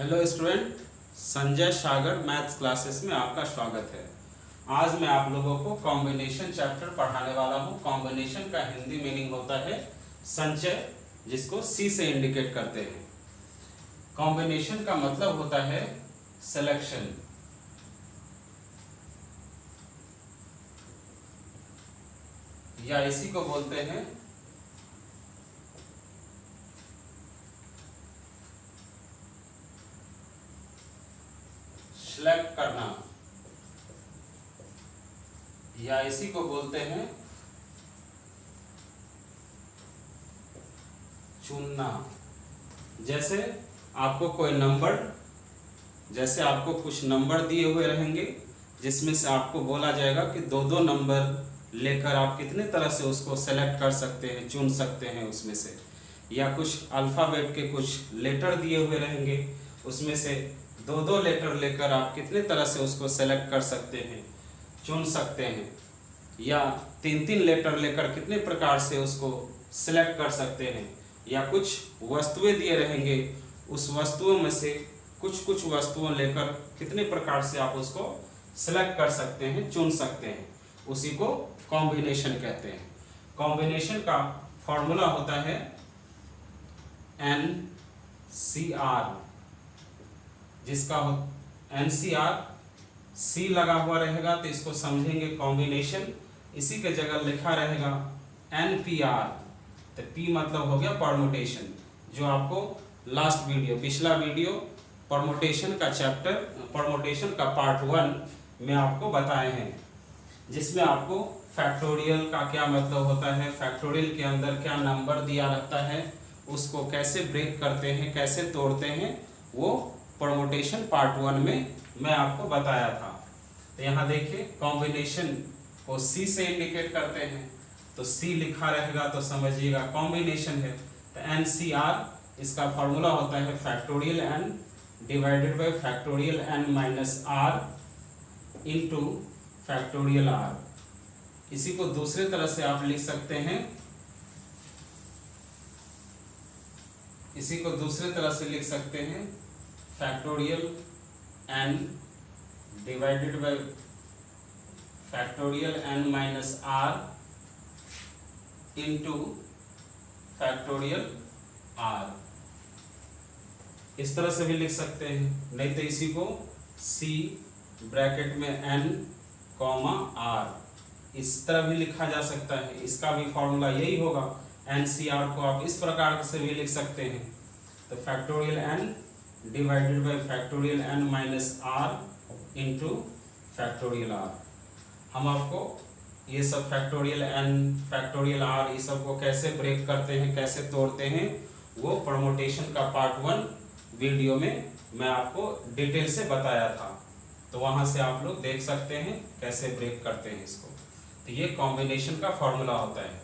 Hello student, Sanjay सागर maths classes में आपका स्वागत है। आज मैं आप लोगों को कॉम्बिनेशन चैप्टर पढ़ाने वाला हूं। कॉम्बिनेशन का हिंदी मीनिंग होता है संचय, जिसको सी से इंडिकेट करते हैं। कॉम्बिनेशन का मतलब होता है सिलेक्शन, या इसी को बोलते हैं सिलेक्ट करना, या इसी को बोलते हैं चुनना। जैसे आपको कुछ नंबर दिए हुए रहेंगे, जिसमें से आपको बोला जाएगा कि दो दो नंबर लेकर आप कितने तरह से उसको सेलेक्ट कर सकते हैं, चुन सकते हैं उसमें से। या कुछ अल्फ़ाबेट के कुछ लेटर दिए हुए रहेंगे, उसमें से दो दो लेटर लेकर आप कितने तरह से उसको सेलेक्ट कर सकते हैं, चुन सकते हैं। या तीन तीन लेटर लेकर कितने प्रकार से उसको सिलेक्ट कर सकते हैं। या कुछ वस्तुएं दिए रहेंगे, उस वस्तुओं में से कुछ कुछ वस्तुओं लेकर कितने प्रकार से आप उसको सिलेक्ट कर सकते हैं, चुन सकते हैं। उसी को कॉम्बिनेशन कहते हैं। कॉम्बिनेशन का फॉर्मूला होता है NCR, जिसका NCR सी लगा हुआ रहेगा तो इसको समझेंगे कॉम्बिनेशन। इसी के जगह लिखा रहेगा NPR, तो P मतलब हो गया परमुटेशन, जो आपको पिछला वीडियो परमुटेशन का चैप्टर, परमुटेशन का पार्ट 1 में आपको बताए हैं, जिसमें आपको फैक्टोरियल का क्या मतलब होता है, फैक्टोरियल के अंदर क्या नंबर दिया रहता है, उसको कैसे ब्रेक करते हैं, कैसे तोड़ते हैं, वो परमुटेशन पार्ट 1 में मैं आपको बताया था। तो यहाँ देखिए, कॉम्बिनेशन को सी से इंडिकेट करते हैं, तो सी लिखा रहेगा तो समझिएगा कॉम्बिनेशन है। तो NCR, इसका फॉर्मूला होता है factorial n divided by factorial n minus r into factorial r। इसी को दूसरे तरह से आप लिख सकते हैं, factorial n divided by factorial n minus r into factorial r। इस तरह से भी लिख सकते हैं, नहीं तो इसी को c ब्रैकेट में n कॉमा r, इस तरह भी लिखा जा सकता है। इसका भी फॉर्मूला यही होगा। NCR को आप इस प्रकार से भी लिख सकते हैं, तो factorial n divided by factorial n minus r into factorial r। हम आपको ये सब फैक्टोरियल n, फैक्टोरियल r, ये सब को कैसे ब्रेक करते हैं, कैसे तोड़ते हैं, वो परमुटेशन का पार्ट 1 वीडियो में मैं आपको डिटेल से बताया था। तो वहाँ से आप लोग देख सकते हैं कैसे ब्रेक करते हैं इसको। तो ये कॉम्बिनेशन का फॉर्मूला होता है।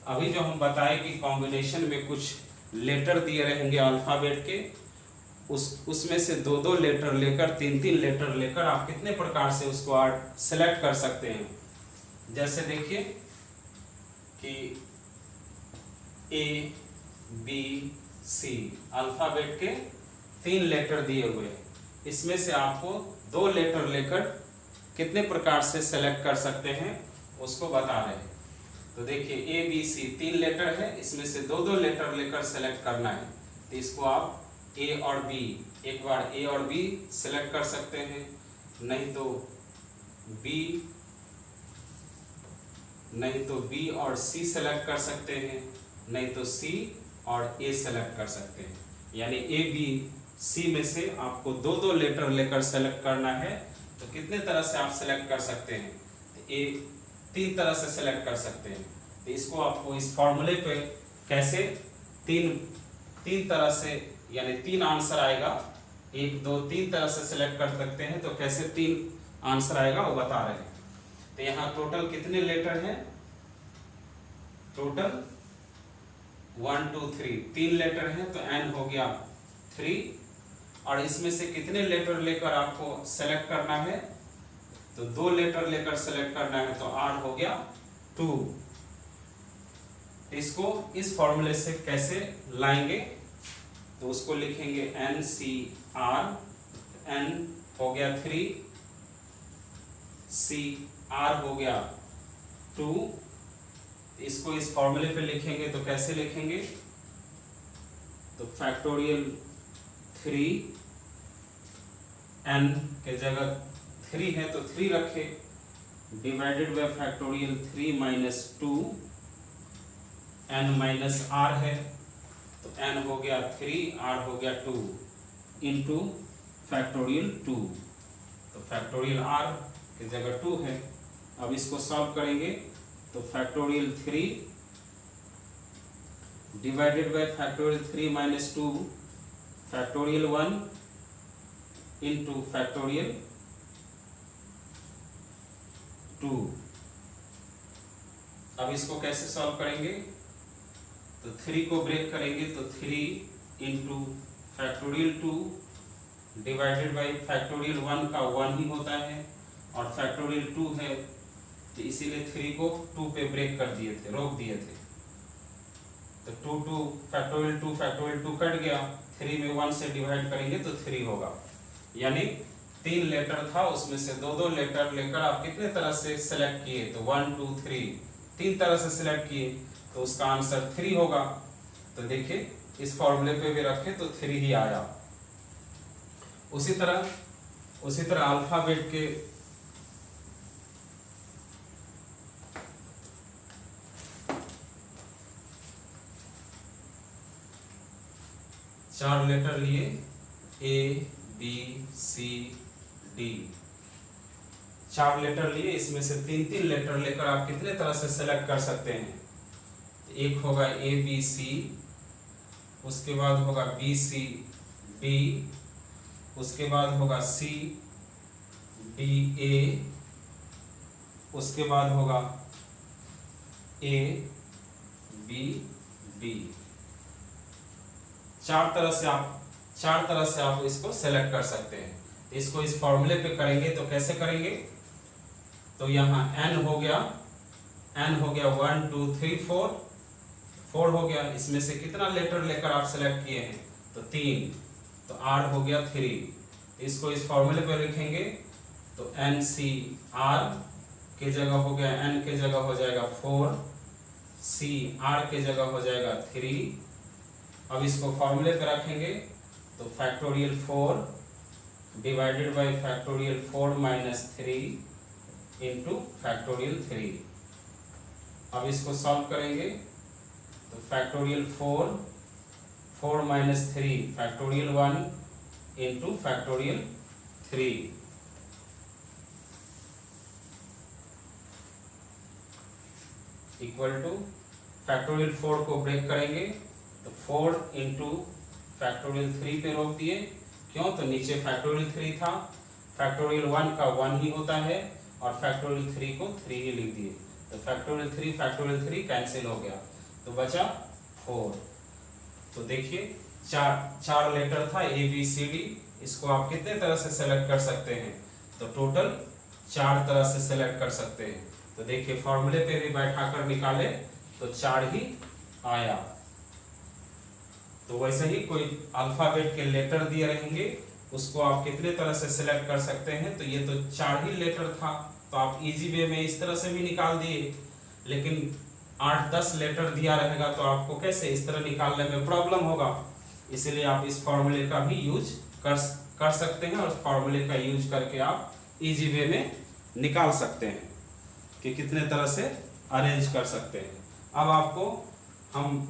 अभी जो हम बताए कि कॉम्बिनेशन में कुछ लेटर दिए रहेंगे अल्फ़ाबेट के, उसमें से दो दो लेटर लेकर, तीन तीन लेटर लेकर आप कितने प्रकार से उसको सेलेक्ट कर सकते हैं। जैसे देखिए कि ABC अल्फ़ाबेट के 3 लेटर दिए हुए हैं, इसमें से आपको 2 लेटर लेकर कितने प्रकार से सेलेक्ट कर सकते हैं उसको बता रहे हैं। तो देखिए ABC 3 लेटर है, इसमें से 2 लेटर लेकर सेलेक्ट करना है। तो इसको आप A और B, एक बार A और B सेलेक्ट कर सकते हैं, नहीं तो B और C सेलेक्ट कर सकते हैं, नहीं तो C और A सेलेक्ट कर सकते हैं। यानी A B C में से आपको 2 लेटर लेकर सेलेक्ट करना है, तो कितने तरह से आप सेलेक्ट कर सकते हैं। तो A 3 तरह से सेलेक्ट कर सकते हैं। तो इसको आपको इस फॉर्मूले पे कैसे तीन तरह से, यानी 3 आंसर आएगा, 1 2 3 तरह से सेलेक्ट कर सकते हैं, तो कैसे 3 आंसर आएगा वो बता रहे हैं। तो यहाँ टोटल कितने लेटर हैं, टोटल 1 2 3 लेटर हैं, तो n हो गया 3। और इसमें से कितने लेटर लेकर आपको सेलेक्ट करना है, तो 2 लेटर लेकर सेलेक्ट करना है, तो r हो गया 2। इसको इस फॉर्मूले से कैसे लाएंगे, तो उसको लिखेंगे एन सी आर, एन हो गया 3, सी आर हो गया 2। इसको इस फॉर्मूले पे लिखेंगे तो कैसे लिखेंगे, तो फैक्टोरियल 3, एन के जगह 3 है तो 3 रखे, divided by factorial 3 minus 2, n minus r है तो एन हो गया 3, आर हो गया 2, इंटू फैक्टोरियल 2, तो फैक्टोरियल आर की जगह 2 है। अब इसको सॉल्व करेंगे तो factorial 3 divided by factorial 3 minus 2, factorial 1 into factorial 2। अब इसको कैसे सॉल्व करेंगे, तो 3 को ब्रेक करेंगे तो 3 into factorial 2 divided by factorial 1 का 1 ही होता है और फैक्टोरियल 2 है तो इसीलिए 3 को 2 पे ब्रेक कर दिए थे, रोक दिए थे। तो 2 फैक्टोरियल 2 कट गया, 3 में 1 से डिवाइड करेंगे तो 3 होगा। यानी 3 लेटर था, उसमें से 2-2 लेटर लेकर आप कितने तरह से सिलेक्ट किए, तो 1 2 3 3 तरह से सिलेक्ट किए तो उसका आंसर 3 होगा। तो देखिए इस फॉर्मूले पे भी रखे तो 3 ही आया। उसी तरह अल्फाबेट के चार लेटर लिए, A B C D, 4 letter लिए, इसमें से 3-3 लेटर लेकर आप कितने तरह से सेलेक्ट कर सकते हैं। एक होगा ए बी सी, उसके बाद होगा बी सी डी, उसके बाद होगा सी डी ए, उसके बाद होगा ए बी डी। 4 तरह से आप इसको सेलेक्ट कर सकते हैं। इसको इस फॉर्मूले पे करेंगे तो कैसे करेंगे, तो यहाँ n हो गया 1 2 3 4 हो गया, इसमें से कितना लेटर लेकर आप सेलेक्ट किए हैं, तो 3, तो r हो गया 3। इसको इस फॉर्मूले पे लिखेंगे तो एन सी आर के जगह हो गया, n के जगह हो जाएगा 4, सी आर के जगह हो जाएगा 3। अब इसको फॉर्मूले पे रखेंगे तो factorial 4 divided by factorial 4 minus 3 into factorial 3। अब इसको सॉल्व करेंगे तो factorial 4 minus 3 factorial 1 into factorial 3। Equal two factorial 4 को ब्रेक करेंगे तो 4 इंटू फैक्टोरियल 3 पे रोक दिए, क्यों, तो नीचे फैक्टोरियल 3 था, फैक्टोरियल 1 का 1 ही होता है और फैक्टोरियल 3 को 3 ही लिख दिए, तो फैक्टोरियल 3 कैंसिल हो गया तो बचा 4। तो देखिए चार लेटर था ए बी सी डी, इसको आप कितने तरह से सेलेक्ट कर सकते हैं, तो टोटल 4 तरह से सेलेक्ट कर सकते हैं। तो देखिए फॉर्मूले पे भी बैठाकर निकाले तो 4 ही आया। तो वैसे ही कोई अल्फाबेट के लेटर दिए रहेंगे, उसको आप कितने तरह से सिलेक्ट कर सकते हैं, तो ये तो 4 ही लेटर था तो आप इजी वे में इस तरह से भी निकाल दिए, लेकिन 8-10 लेटर दिया रहेगा तो आपको कैसे इस तरह निकालने में प्रॉब्लम होगा। इसलिए आप इस फॉर्मूले का भी यूज कर सकते हैं और फॉर्मूले का यूज करके आप इजी वे में निकाल सकते हैं कि कितने तरह से अरेंज कर सकते हैं। अब आपको हम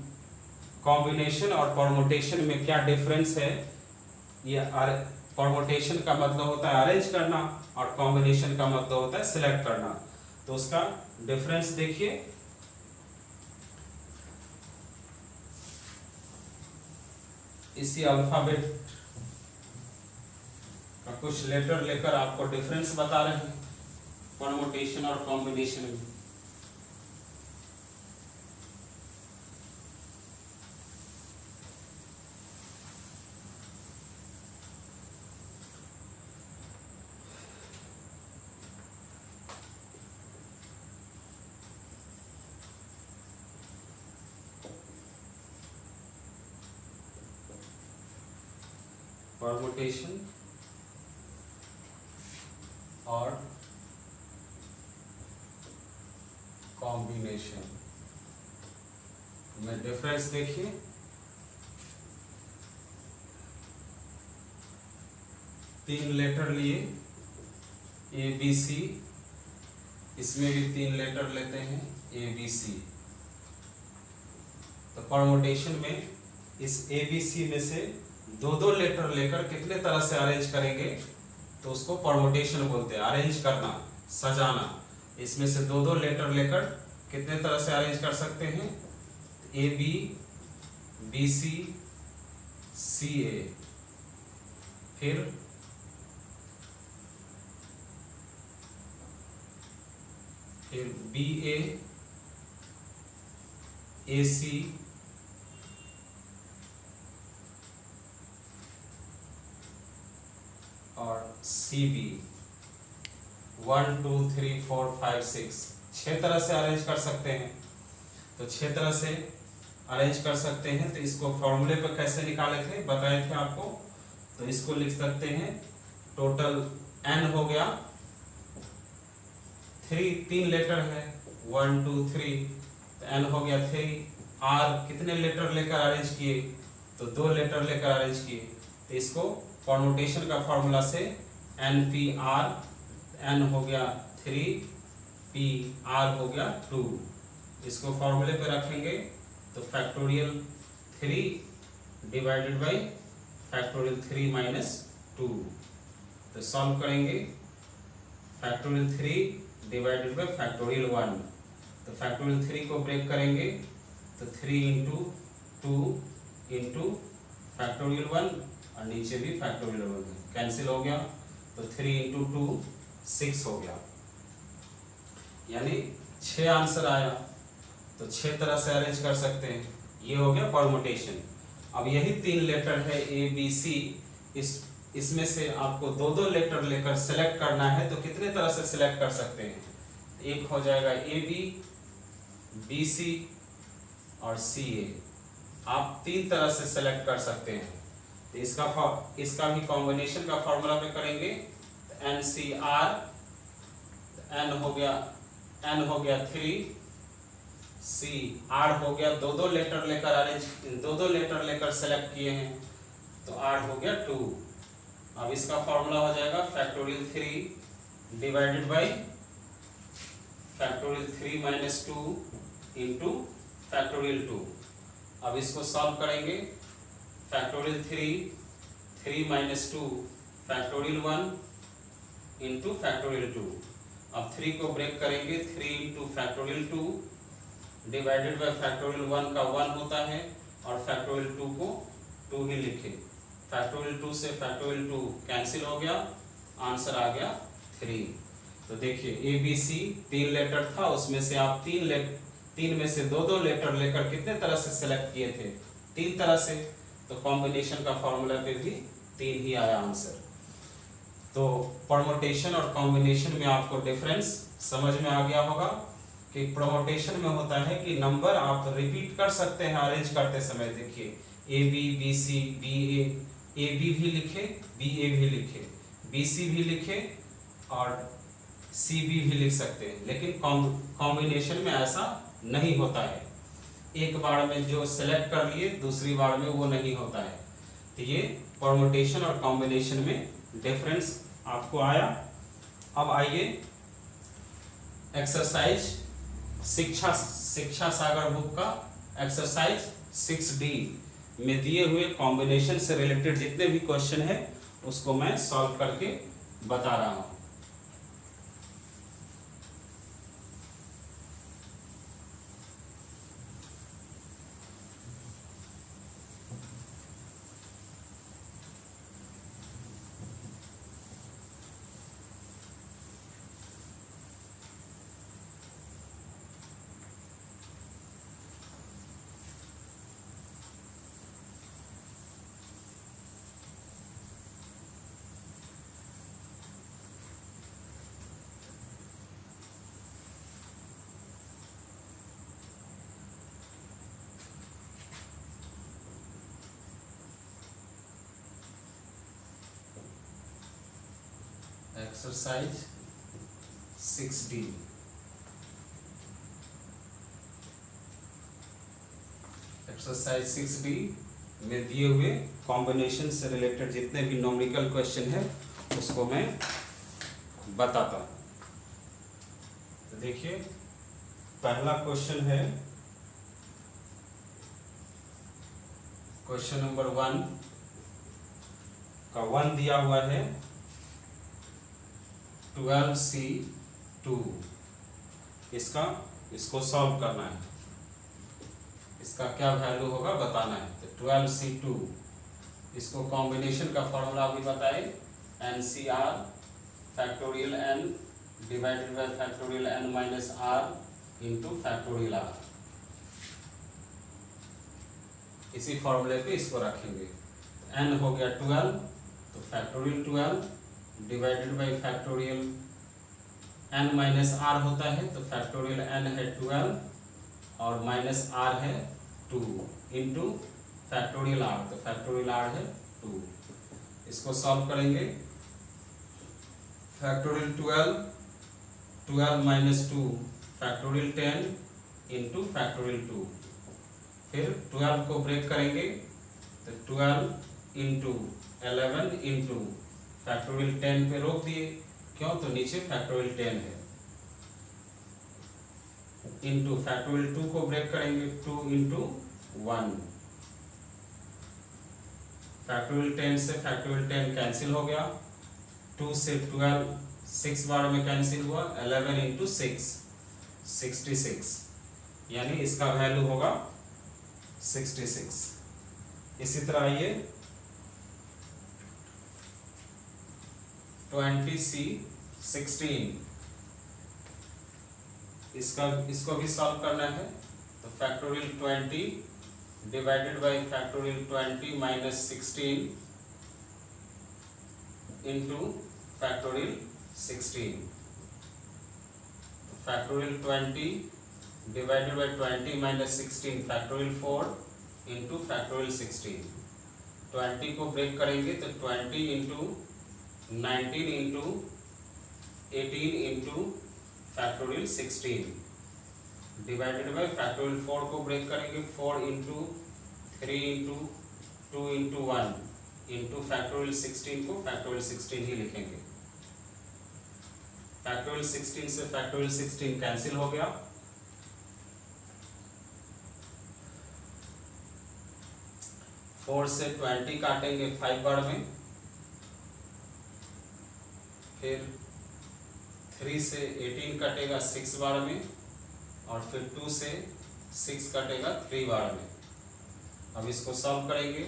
कॉम्बिनेशन और परमुटेशन में क्या डिफरेंस है, ये परमुटेशन का मतलब होता है अरेंज करना और कॉम्बिनेशन का मतलब होता है सिलेक्ट करना। तो उसका डिफरेंस देखिए, इसी अल्फाबेट का कुछ लेटर लेकर आपको डिफरेंस बता रहे हैं परमुटेशन और कॉम्बिनेशन में। परमुटेशन और कॉम्बिनेशन में डिफरेंस देखिए। तीन लेटर लिए ए बी सी, इसमें भी तीन लेटर लेते हैं ए बी सी। तो परमुटेशन में इस ए बी सी में से दो दो लेटर लेकर कितने तरह से अरेंज करेंगे तो उसको परमुटेशन बोलते हैं। अरेंज करना, सजाना। इसमें से दो दो लेटर लेकर कितने तरह से अरेंज कर सकते हैं, ए बी, बी सी, सी ए, फिर बी ए सी, और सी बी। 1 2 3 4 5 6 छह तरह से अरेंज कर सकते हैं। तो छह तरह से अरेंज कर सकते हैं। तो इसको फॉर्मूले पर कैसे निकाले थे, बताए थे आपको। तो इसको लिख सकते हैं, टोटल n हो गया 3, तीन लेटर है 1 2 3, तो n हो गया 3। r कितने लेटर लेकर अरेंज किए, तो दो लेटर लेकर अरेंज किए। तो इसको परमुटेशन का फॉर्मूला से NPR, n हो गया 3, PR हो गया 2। इसको फॉर्मूले पे रखेंगे तो factorial 3 divided by factorial 3 minus 2। तो सॉल्व करेंगे, फैक्टोरियल 3 डिवाइडेड बाई फैक्टोरियल 1। तो फैक्टोरियल 3 को ब्रेक करेंगे तो 3 इंटू 2 इंटू फैक्टोरियल 1, और नीचे भी फैक्टोरियल 1 कैंसिल हो गया। तो 3 इंटू 2 6 हो गया, यानी 6 आंसर आया। तो 6 तरह से अरेंज कर सकते हैं। ये हो गया परमुटेशन। अब यही तीन लेटर है ए बी सी, इसमें से आपको दो दो लेटर लेकर सेलेक्ट करना है। तो कितने तरह से सेलेक्ट कर सकते हैं, एक हो जाएगा ए बी, बी सी और सी ए। आप तीन तरह से सेलेक्ट कर सकते हैं। तो इसका भी कॉम्बिनेशन का फॉर्मूला पे करेंगे। एन सी आर, एन हो गया 3, सी आर हो गया दो दो लेटर लेकर सेलेक्ट किए हैं, तो आर हो गया 2। अब इसका फॉर्मूला हो जाएगा factorial 3 divided by factorial 3 minus 2 into factorial 2। अब इसको सॉल्व करेंगे, factorial 3 minus 2 factorial 1 into factorial 2। अब 3 को ब्रेक करेंगे, 3 into factorial 2 divided by factorial 1 का 1 होता है, और फैक्टोरियल 2 को 2 ही लिखे। फैक्टोरियल 2 से फैक्टोरियल 2 कैंसिल हो गया, आंसर आ गया 3। तो देखिए ए बी सी तीन लेटर था, उसमें से आप तीन में से दो दो लेटर लेकर कितने तरह से सेलेक्ट किए थे, तीन तरह से। तो कॉम्बिनेशन का फॉर्मूला पे भी 3 ही आया आंसर। तो परमुटेशन और कॉम्बिनेशन में आपको डिफरेंस समझ में आ गया होगा कि परमुटेशन में होता है कि नंबर आप रिपीट कर सकते हैं अरेंज करते समय। देखिए A B, B C, B A B भी लिखे, बी ए भी लिखे, बी सी भी लिखे और सी बी भी लिख सकते हैं। लेकिन कॉम्बिनेशन में ऐसा नहीं होता है। एक बार में जो सेलेक्ट कर लिए दूसरी बार में वो नहीं होता है। तो ये परमुटेशन और कॉम्बिनेशन में डिफरेंस आपको आया। अब आइए एक्सरसाइज शिक्षा सागर बुक का एक्सरसाइज 6D में दिए हुए कॉम्बिनेशन से रिलेटेड जितने भी क्वेश्चन है उसको मैं सॉल्व करके बता रहा हूं। Exercise 6D। एक्सरसाइज 6D में दिए हुए कॉम्बिनेशन से रिलेटेड जितने भी न्यूमेरिकल क्वेश्चन है उसको मैं बताता हूँ। तो देखिए पहला क्वेश्चन है क्वेश्चन नंबर 1 का 1 दिया हुआ है 12C2। इसको सॉल्व करना है, इसका क्या वैल्यू होगा बताना है। तो 12C2 इसको कॉम्बिनेशन का फॉर्मूला भी बताए, NCR factorial n divided by factorial n minus r into factorial r। इसी फॉर्मूले पे इसको रखेंगे। n हो गया 12 तो factorial 12 divided by factorial n minus r होता है तो फैक्टोरियल n है 12 और माइनस r है 2 इंटू फैक्टोरियल r, तो फैक्टोरियल r है 2। इसको सॉल्व करेंगे। Factorial 12 minus 2 factorial 10 into factorial 2। फिर 12 को ब्रेक करेंगे तो 12 इंटू 11 इंटू फैक्टोरियल 10 पे रोक दिए, क्यों तो नीचे फैक्टोरियल 10 है, इंटू फैक्टोरियल 2 को ब्रेक करेंगे 2 इंटू 1। फैक्टोरियल 10 से फैक्टोरियल 10 कैंसिल हो गया, 2 से 12 6 बार में कैंसिल हुआ, 11 इंटू 6 66, यानी इसका वैल्यू होगा 66। इसी तरह आइए 20C16 इसको भी सॉल्व करना है। तो factorial 20 divided by factorial 20 minus 16 into factorial 16। Factorial 20 divided by 20 minus 16 factorial 4 into factorial 16। 20 को ब्रेक करेंगे तो 20 into 19 into 18 into factorial 16 divided by factorial 4 को ब्रेक करेंगे 4 into 3 into 2 into 1 into factorial 16 को फैक्टोरियल 16 ही लिखेंगे। फैक्टोरियल 16 से फैक्टोरियल 16 कैंसिल हो गया, फोर से 20 काटेंगे 5 बार में, फिर 3 से 18 कटेगा 6 बार में, और फिर 2 से 6 कटेगा 3 बार में। अब इसको सॉल्व करेंगे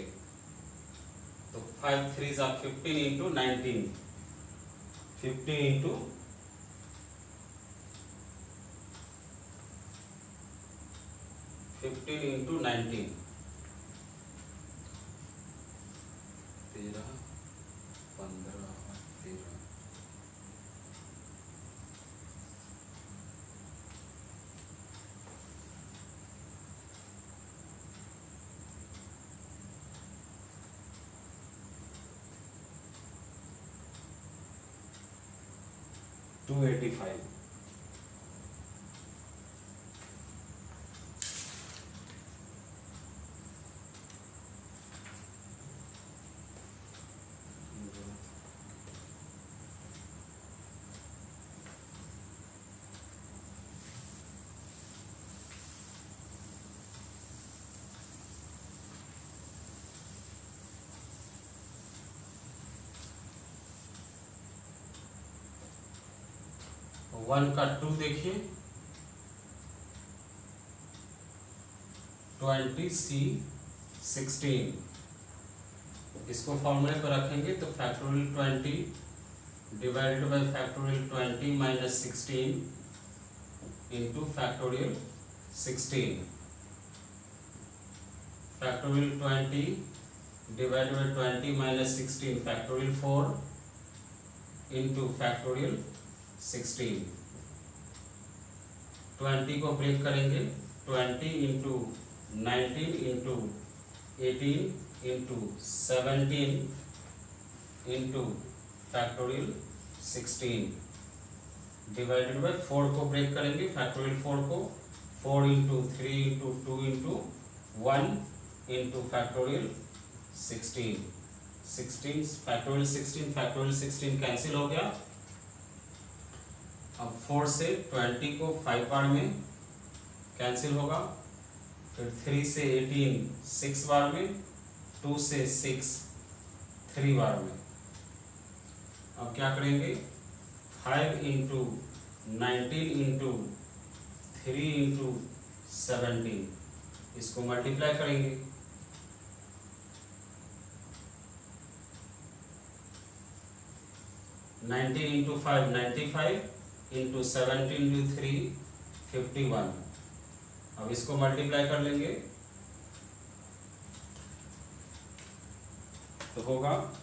तो 5 3 जा 15 इंटू 19, 15 इंटू 19 13 15 13 285। वन का 2 देखिए 20C16 इसको फॉर्मूले पर रखेंगे तो factorial 20 divided by factorial 20 minus 16 into factorial 16। Factorial 20 divided by 20 minus 16 factorial 4 into factorial 16। 20 को ब्रेक करेंगे 20 into 19 into 18 into 17 into factorial 16 divided by 4 को ब्रेक करेंगे, फैक्टोरियल 4 को 4 into 3 into 2 into 1 into factorial 16 factorial 16 cancel हो गया। अब 4 से 20 को 5 बार में कैंसिल होगा, फिर 3 से 18 6 बार में, 2 से 6 3 बार में। अब क्या करेंगे, 5 इंटू 19 इंटू 3 इंटू 17 इसको मल्टीप्लाई करेंगे। Nineteen into 5 95 into 17 into 3 51। अब इसको मल्टीप्लाई कर लेंगे तो होगा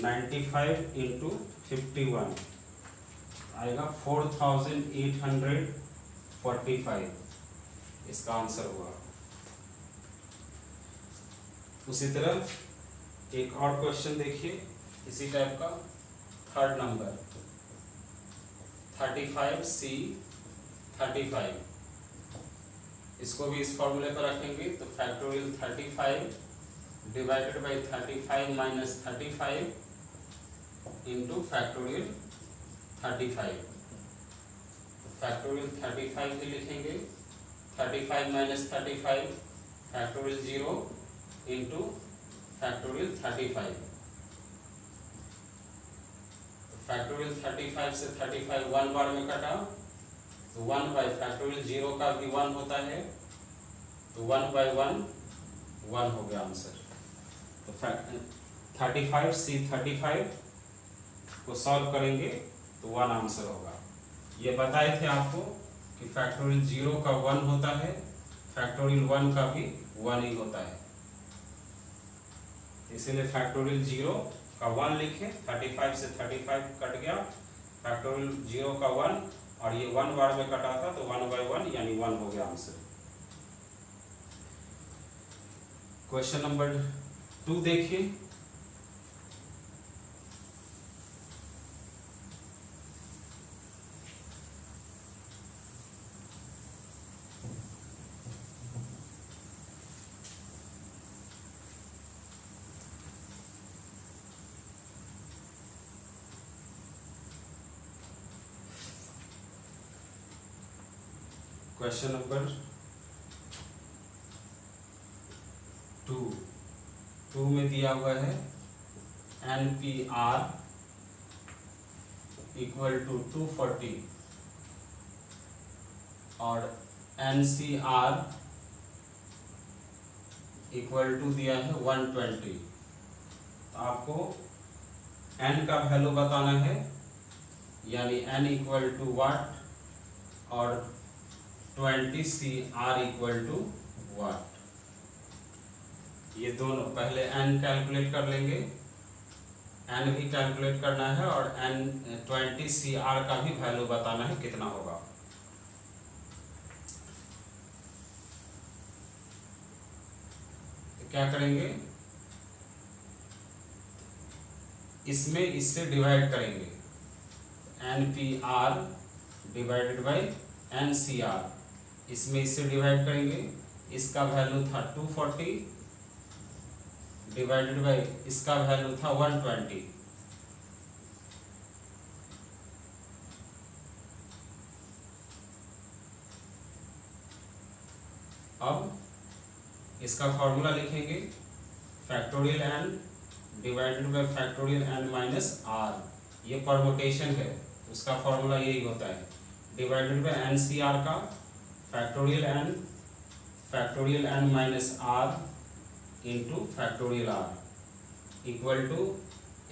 95 इंटू 51 आएगा 4845, इसका आंसर हुआ। उसी तरह एक और क्वेश्चन देखिए इसी टाइप का, थर्ड नंबर 35C 35, इसको भी इस फॉर्मूले पर रखेंगे तो factorial 35 divided by 35 minus 35 into factorial 35। तो फैक्टोरियल 35 भी लिखेंगे, 35 माइनस 35 फैक्टोरियल 0 इंटू फैक्टोरियल 35। तो फैक्टोरियल 35 से 35 1 बार में कटा तो 1 बाई फैक्टोरियल 0 का भी 1 होता है तो 1 बाई 1 1 हो गया आंसर। तो 35C 35 को सॉल्व करेंगे तो 1 आंसर होगा। ये बताए थे आपको कि फैक्टोरियल 0 का 1 होता है, फैक्टोरियल 1 का भी 1 ही होता है, इसीलिए फैक्टोरियल 0 का 1 लिखे। 35 से 35 कट गया, फैक्टोरियल 0 का 1 और ये 1 बार में कटा था तो 1 बाई 1 यानी 1 हो गया आंसर। क्वेश्चन नंबर 2 देखिए, क्वेश्चन नंबर 2 में दिया हुआ है NPR इक्वल टू 240 और NCR इक्वल टू दिया है 120। तो आपको n का वैल्यू बताना है, यानी n इक्वल टू वाट और 20CR इक्वल टू वाट। ये दोनों पहले n कैलकुलेट कर लेंगे, n भी कैलकुलेट करना है और n 20CR का भी वैल्यू बताना है कितना होगा। तो क्या करेंगे, इसमें इससे डिवाइड करेंगे, NPR डिवाइडेड बाई NCR, इसमें इससे डिवाइड करेंगे, इसका वैल्यू था 240 डिवाइडेड बाई इसका वैल्यू था 120। अब इसका फॉर्मूला लिखेंगे, factorial n divided by factorial n minus r, ये परमुटेशन है, उसका फॉर्मूला यही होता है, डिवाइडेड बाई NCR का factorial n minus r into factorial r equal to,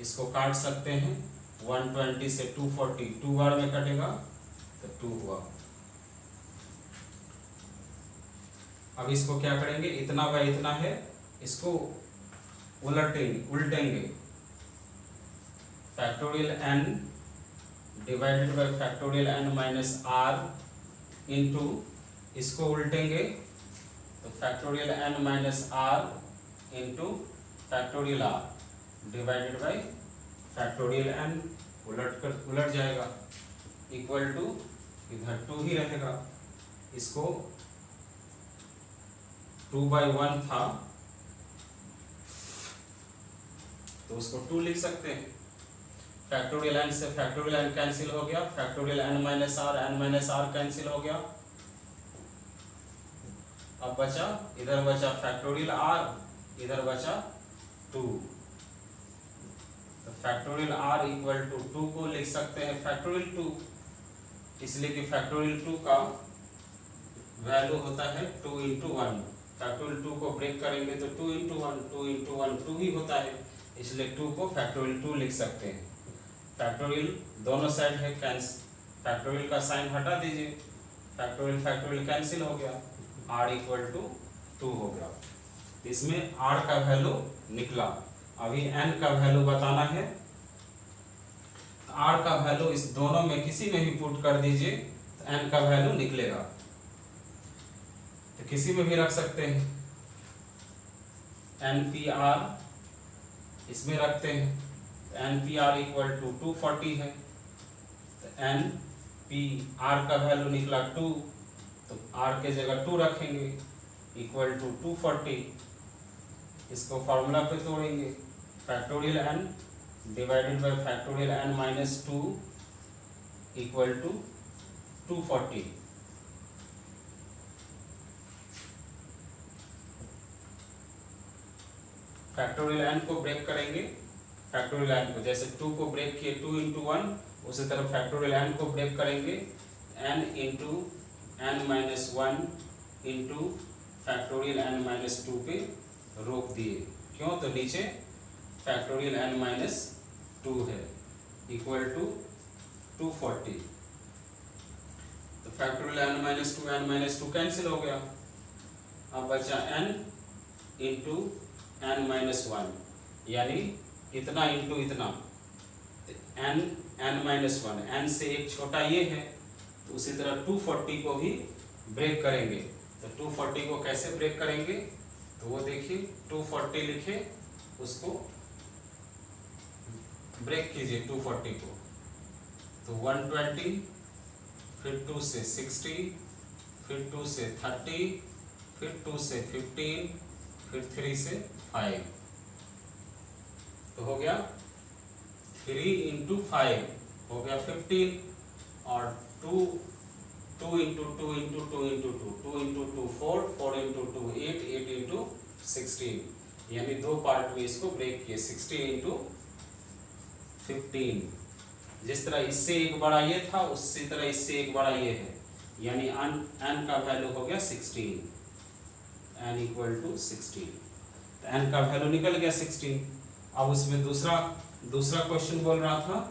इसको काट सकते हैं, 120 से 240 2 बार में कटेगा तो 2 हुआ। अब इसको क्या करेंगे, इतना बाय इतना है, इसको उल्टेंगे, factorial n divided by factorial n minus r into, इसको उल्टेंगे तो factorial n minus r into factorial r divided by factorial n उलट जाएगा, इक्वल टू इधर 2 ही रहेगा। इसको 2/1 था तो उसको 2 लिख सकते हैं। फैक्टोरियल n से फैक्टोरियल n कैंसिल हो गया, factorial n minus r cancel हो गया। अब बचा, इधर बचा फैक्टोरियल r, इधर बचा 2। तो फैक्टोरियल r इक्वल टू 2 को लिख सकते हैं फैक्टोरियल 2, इसलिए कि फैक्टोरियल 2 का वैल्यू होता है 2 इंटू 1। फैक्टोरियल 2 को ब्रेक करेंगे तो 2 इंटू 1, 2 इंटू 1 2 ही होता है, इसलिए 2 को फैक्टोरियल 2 लिख सकते हैं। फैक्टोरियल दोनों साइड है फैक्टोरियल का साइन हटा दीजिए, फैक्टोरियल फैक्टोरियल कैंसिल हो गया, r इक्वल टू 2 हो गया। इसमें r का वैल्यू निकला। अभी n का वैल्यू बताना है। r का वैल्यू इस दोनों में किसी में भी पुट कर दीजिए तो n का वैल्यू निकलेगा। तो किसी में भी रख सकते हैं, NPR इसमें रखते हैं, NPR इक्वल टू 240 है। तो NPR का वैल्यू निकला 2, तो R के जगह 2 रखेंगे, इक्वल टू 240। इसको फॉर्मूला पे तोड़ेंगे, factorial n divided by factorial n minus 2 equal to 240। Factorial n को ब्रेक करेंगे, फैक्टोरियल n को जैसे 2 को ब्रेक किए 2 इंटू 1, उसी तरह फैक्टोरियल n को ब्रेक करेंगे n into n minus 1 into factorial n minus 2 पे रोक दिए। क्यों? तो नीचे फैक्टोरियल n माइनस 2 है, इक्वल टू 240। तो फैक्टोरियल n माइनस 2 कैंसिल हो गया। अब बचा n इंटू n माइनस 1, यानी इतना इंटू इतना, n माइनस 1, n से एक छोटा ये है, तो उसी तरह 240 को भी ब्रेक करेंगे। तो 240 को कैसे ब्रेक करेंगे? तो वो देखिए 240 लिखे, उसको ब्रेक कीजिए 240 को। तो 120, फिर 2 से 60, फिर 2 से 30, फिर 2 से 15, फिर 3 से 5। तो हो गया 3 इंटू 5 हो गया 15, और 2 into 2 into 2 into 2, 2 into 2 4, 4 into 2 8, 8 into 16, यानी 2 पार्ट में इसको ब्रेक किए, 60 इंटू 15। जिस तरह इससे एक बड़ा ये था, उसी तरह इससे एक बड़ा ये है, यानी n का वैल्यू हो गया 16, n इक्वल टू 16। तो n का वैल्यू निकल गया 16। अब उसमें दूसरा क्वेश्चन बोल रहा था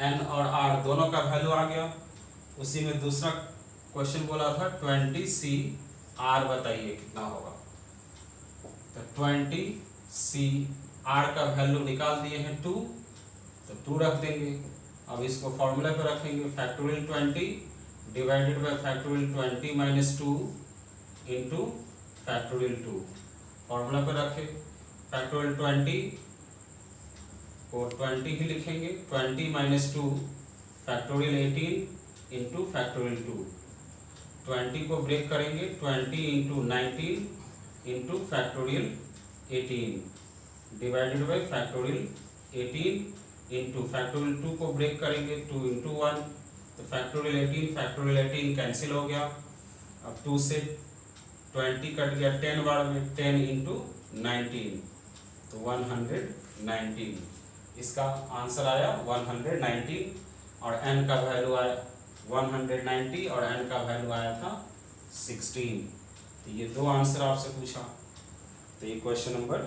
n और r दोनों का वैल्यू आ गया। उसी में दूसरा क्वेश्चन बोला था 20CR बताइए कितना होगा। तो 20CR का वैल्यू निकाल दिए हैं 2, तो 2 रख देंगे। अब इसको फॉर्मूला पे रखेंगे, factorial 20 divided by factorial 20 minus 2 into factorial 2। Formula पे रखे, फैक्टोरियल 20 को 20 ही लिखेंगे, 20 माइनस 2 फैक्टोरियल 18 इंटू फैक्टोरियल 2। 20 को ब्रेक करेंगे, 20 into 19 into factorial 18 divided by factorial 18 into factorial 2 को ब्रेक करेंगे, 2 इंटू 1, तो फैक्टोरियल 18 कैंसिल हो गया। अब 2 से 20 कट गया 10 बार में, 10 इंटू 19, तो 119। इसका आंसर आया 119, और n का वैल्यू आया 190 और n का वैल्यू आया था 16। तो ये 2 आंसर आपसे पूछा, तो ये क्वेश्चन नंबर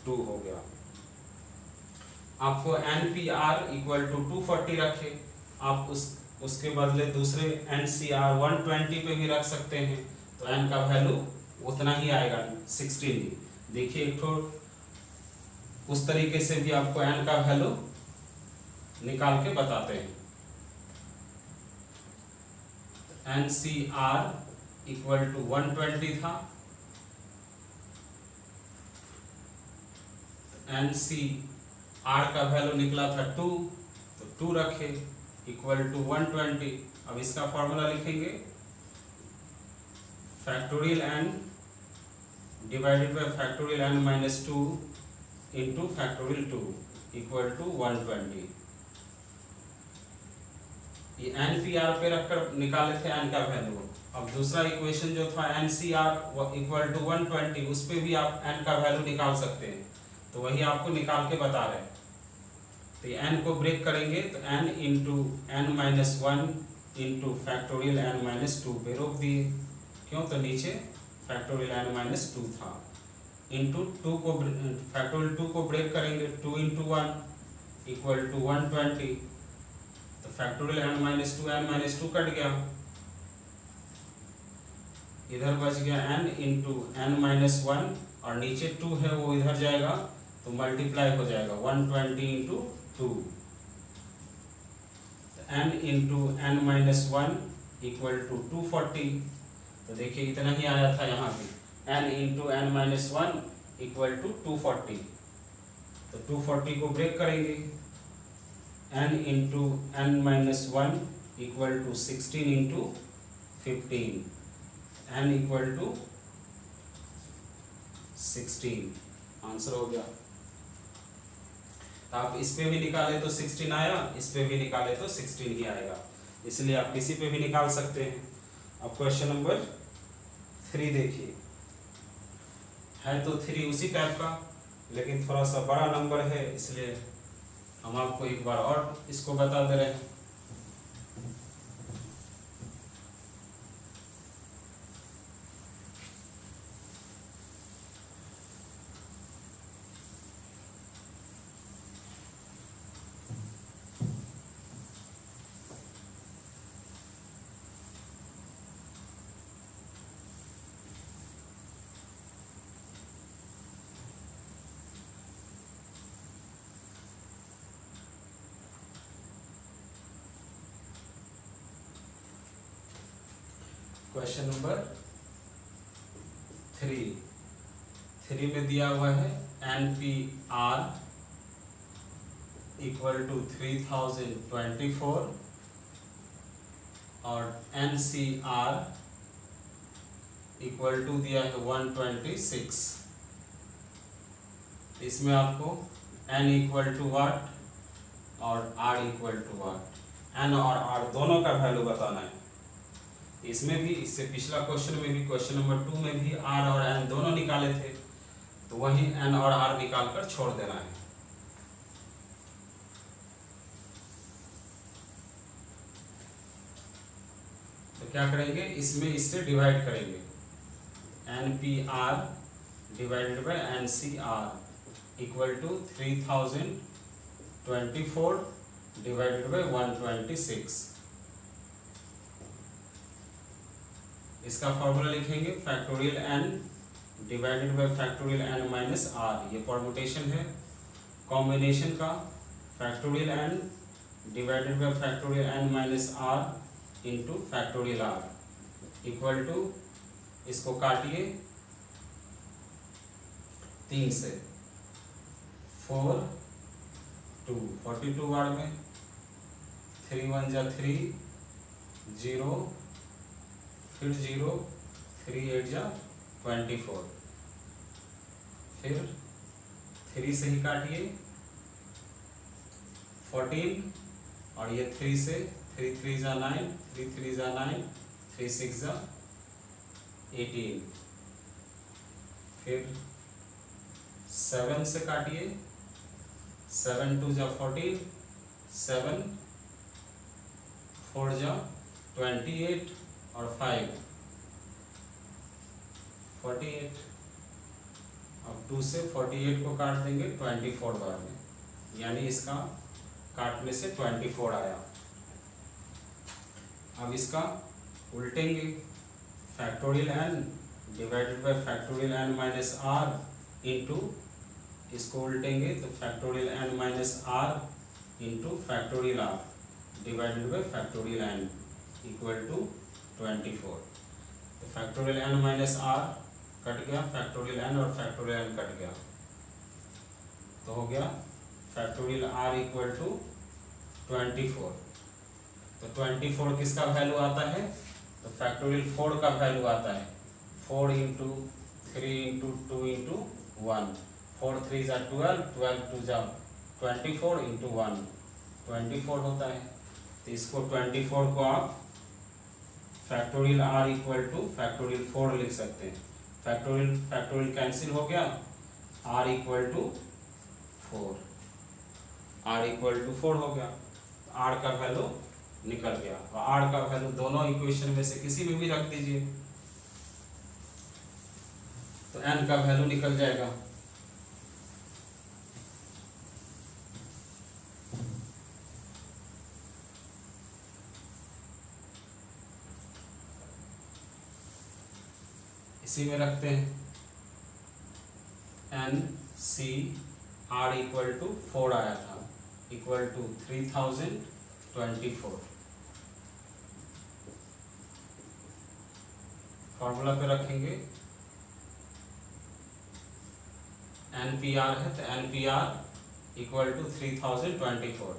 2 हो गया। आपको NPR इक्वल टू 240 रखे, आप उसके बदले दूसरे NCR 120 पे भी रख सकते हैं, तो n का वैल्यू उतना ही आएगा 16 ही। देखिए एक तो उस तरीके से भी आपको n का वैल्यू निकाल के बताते हैं। NCR इक्वल टू 120 था, एन सी आर का वैल्यू निकला था 2, तो 2 रखे इक्वल टू 120। अब इसका फॉर्मूला लिखेंगे, factorial n divided by factorial n minus 2 into factorial 2 equal to 120। ये एन पी आर पे रखकर निकाले थे एन का वैल्यू। अब दूसरा इक्वेशन जो था n C r equal to 120, उस पर भी आप एन का वैल्यू निकाल सकते हैं, तो वही आपको निकाल के बता रहे हैं। तो एन को ब्रेक करेंगे तो n into n minus 1 into factorial n minus 2 पे रोक दिए, क्यों, तो नीचे फैक्टोरियल एन माइनस 2 था, इंटू 2 को फैक्टोरियल 2 को ब्रेक करेंगे, 2 इंटू 1 इक्वल टू 120, तो फैक्टोरियल एन माइनस 2 कट गया, इधर बच गया n इंटू एन माइनस 1 और नीचे 2 है वो इधर जाएगा तो मल्टीप्लाई हो जाएगा 120 into 2, n into n minus 1 equal to 240। तो देखिए इतना ही आया था यहाँ पे, n into n minus 1 equal to 240, तो 240 को ब्रेक करेंगे, n into n minus 1 equal to 16 into 15, n equal to 16 answer हो गया। तो आप इस पे भी निकाले तो 16 आया, इस पे भी निकाले तो 16 ही आएगा, इसलिए आप किसी पे भी निकाल सकते हैं। अब क्वेश्चन नंबर 3 देखिए, है तो 3 उसी टाइप का, लेकिन थोड़ा सा बड़ा नंबर है, इसलिए हम आपको एक बार और इसको बता दे रहे हैं। क्वेश्चन नंबर 3 में दिया हुआ है n P r equal to 3024 और n C r equal to दिया है 126। इसमें आपको n इक्वल टू वाट और r equal to what, n और r दोनों का वैल्यू बताना है। इसमें भी, इससे पिछला क्वेश्चन में भी, क्वेश्चन नंबर 2 में भी r और n दोनों निकाले थे, तो वही n और r निकाल कर छोड़ देना है। तो क्या करेंगे, इसमें इससे डिवाइड करेंगे, n P r divided by n C r equal to 3024 divided by 126। इसका फॉर्मूला लिखेंगे, factorial n divided by factorial n minus r, ये फॉर्मुटेशन है कॉम्बिनेशन का, factorial n divided by factorial n minus r into factorial r equal to, इसको काटिए 3 से, 4 2 42 बार में, 3 1 जा 3 0 फिर 0 3 8 जा 24, फिर 3 से ही काटिए 14 और ये 3 से, 3 3 जा 9, 3 3 जा 9, 3 6 जा 18, फिर 7 से काटिए, 7 2 जा 14, 7 4 जा 28 और 5 48। अब 2 से 48 को काट देंगे 24 बार में, यानी इसका काटने से 24 आया। अब इसका उल्टेंगे, factorial n divided by factorial n minus r into, इसको उल्टेंगे तो factorial n minus r into factorial r divided by factorial n equal to 24। तो factorial n minus r cut गया, फैक्टोरियल n और फैक्टोरियल n कट गया, तो हो गया फैक्टोरियल r इक्वल टू 24। तो 24 किसका वैल्यू आता है, तो फैक्टोरियल 4 का वैल्यू आता है 4 इंटू 3 इंटू 2 इंटू 1, 4 3 जा 12, 12 2 जा 24 इंटू 1 24 होता है। तो इसको 24 को आप factorial r equal two factorial 4 लिख सकते हैं। फैक्टोरियल फैक्टोरियल कैंसिल हो गया, r equal to 4, r equal to 4 हो गया, r का वैल्यू निकल गया। और r का वैल्यू दोनों इक्वेशन में से किसी में भी रख दीजिए तो n का वैल्यू निकल जाएगा। इसी में रखते हैं n c r equal to 4 आया था, इक्वल टू 3024। फॉर्मूला पे रखेंगे, NPR है तो NPR इक्वल टू 3024।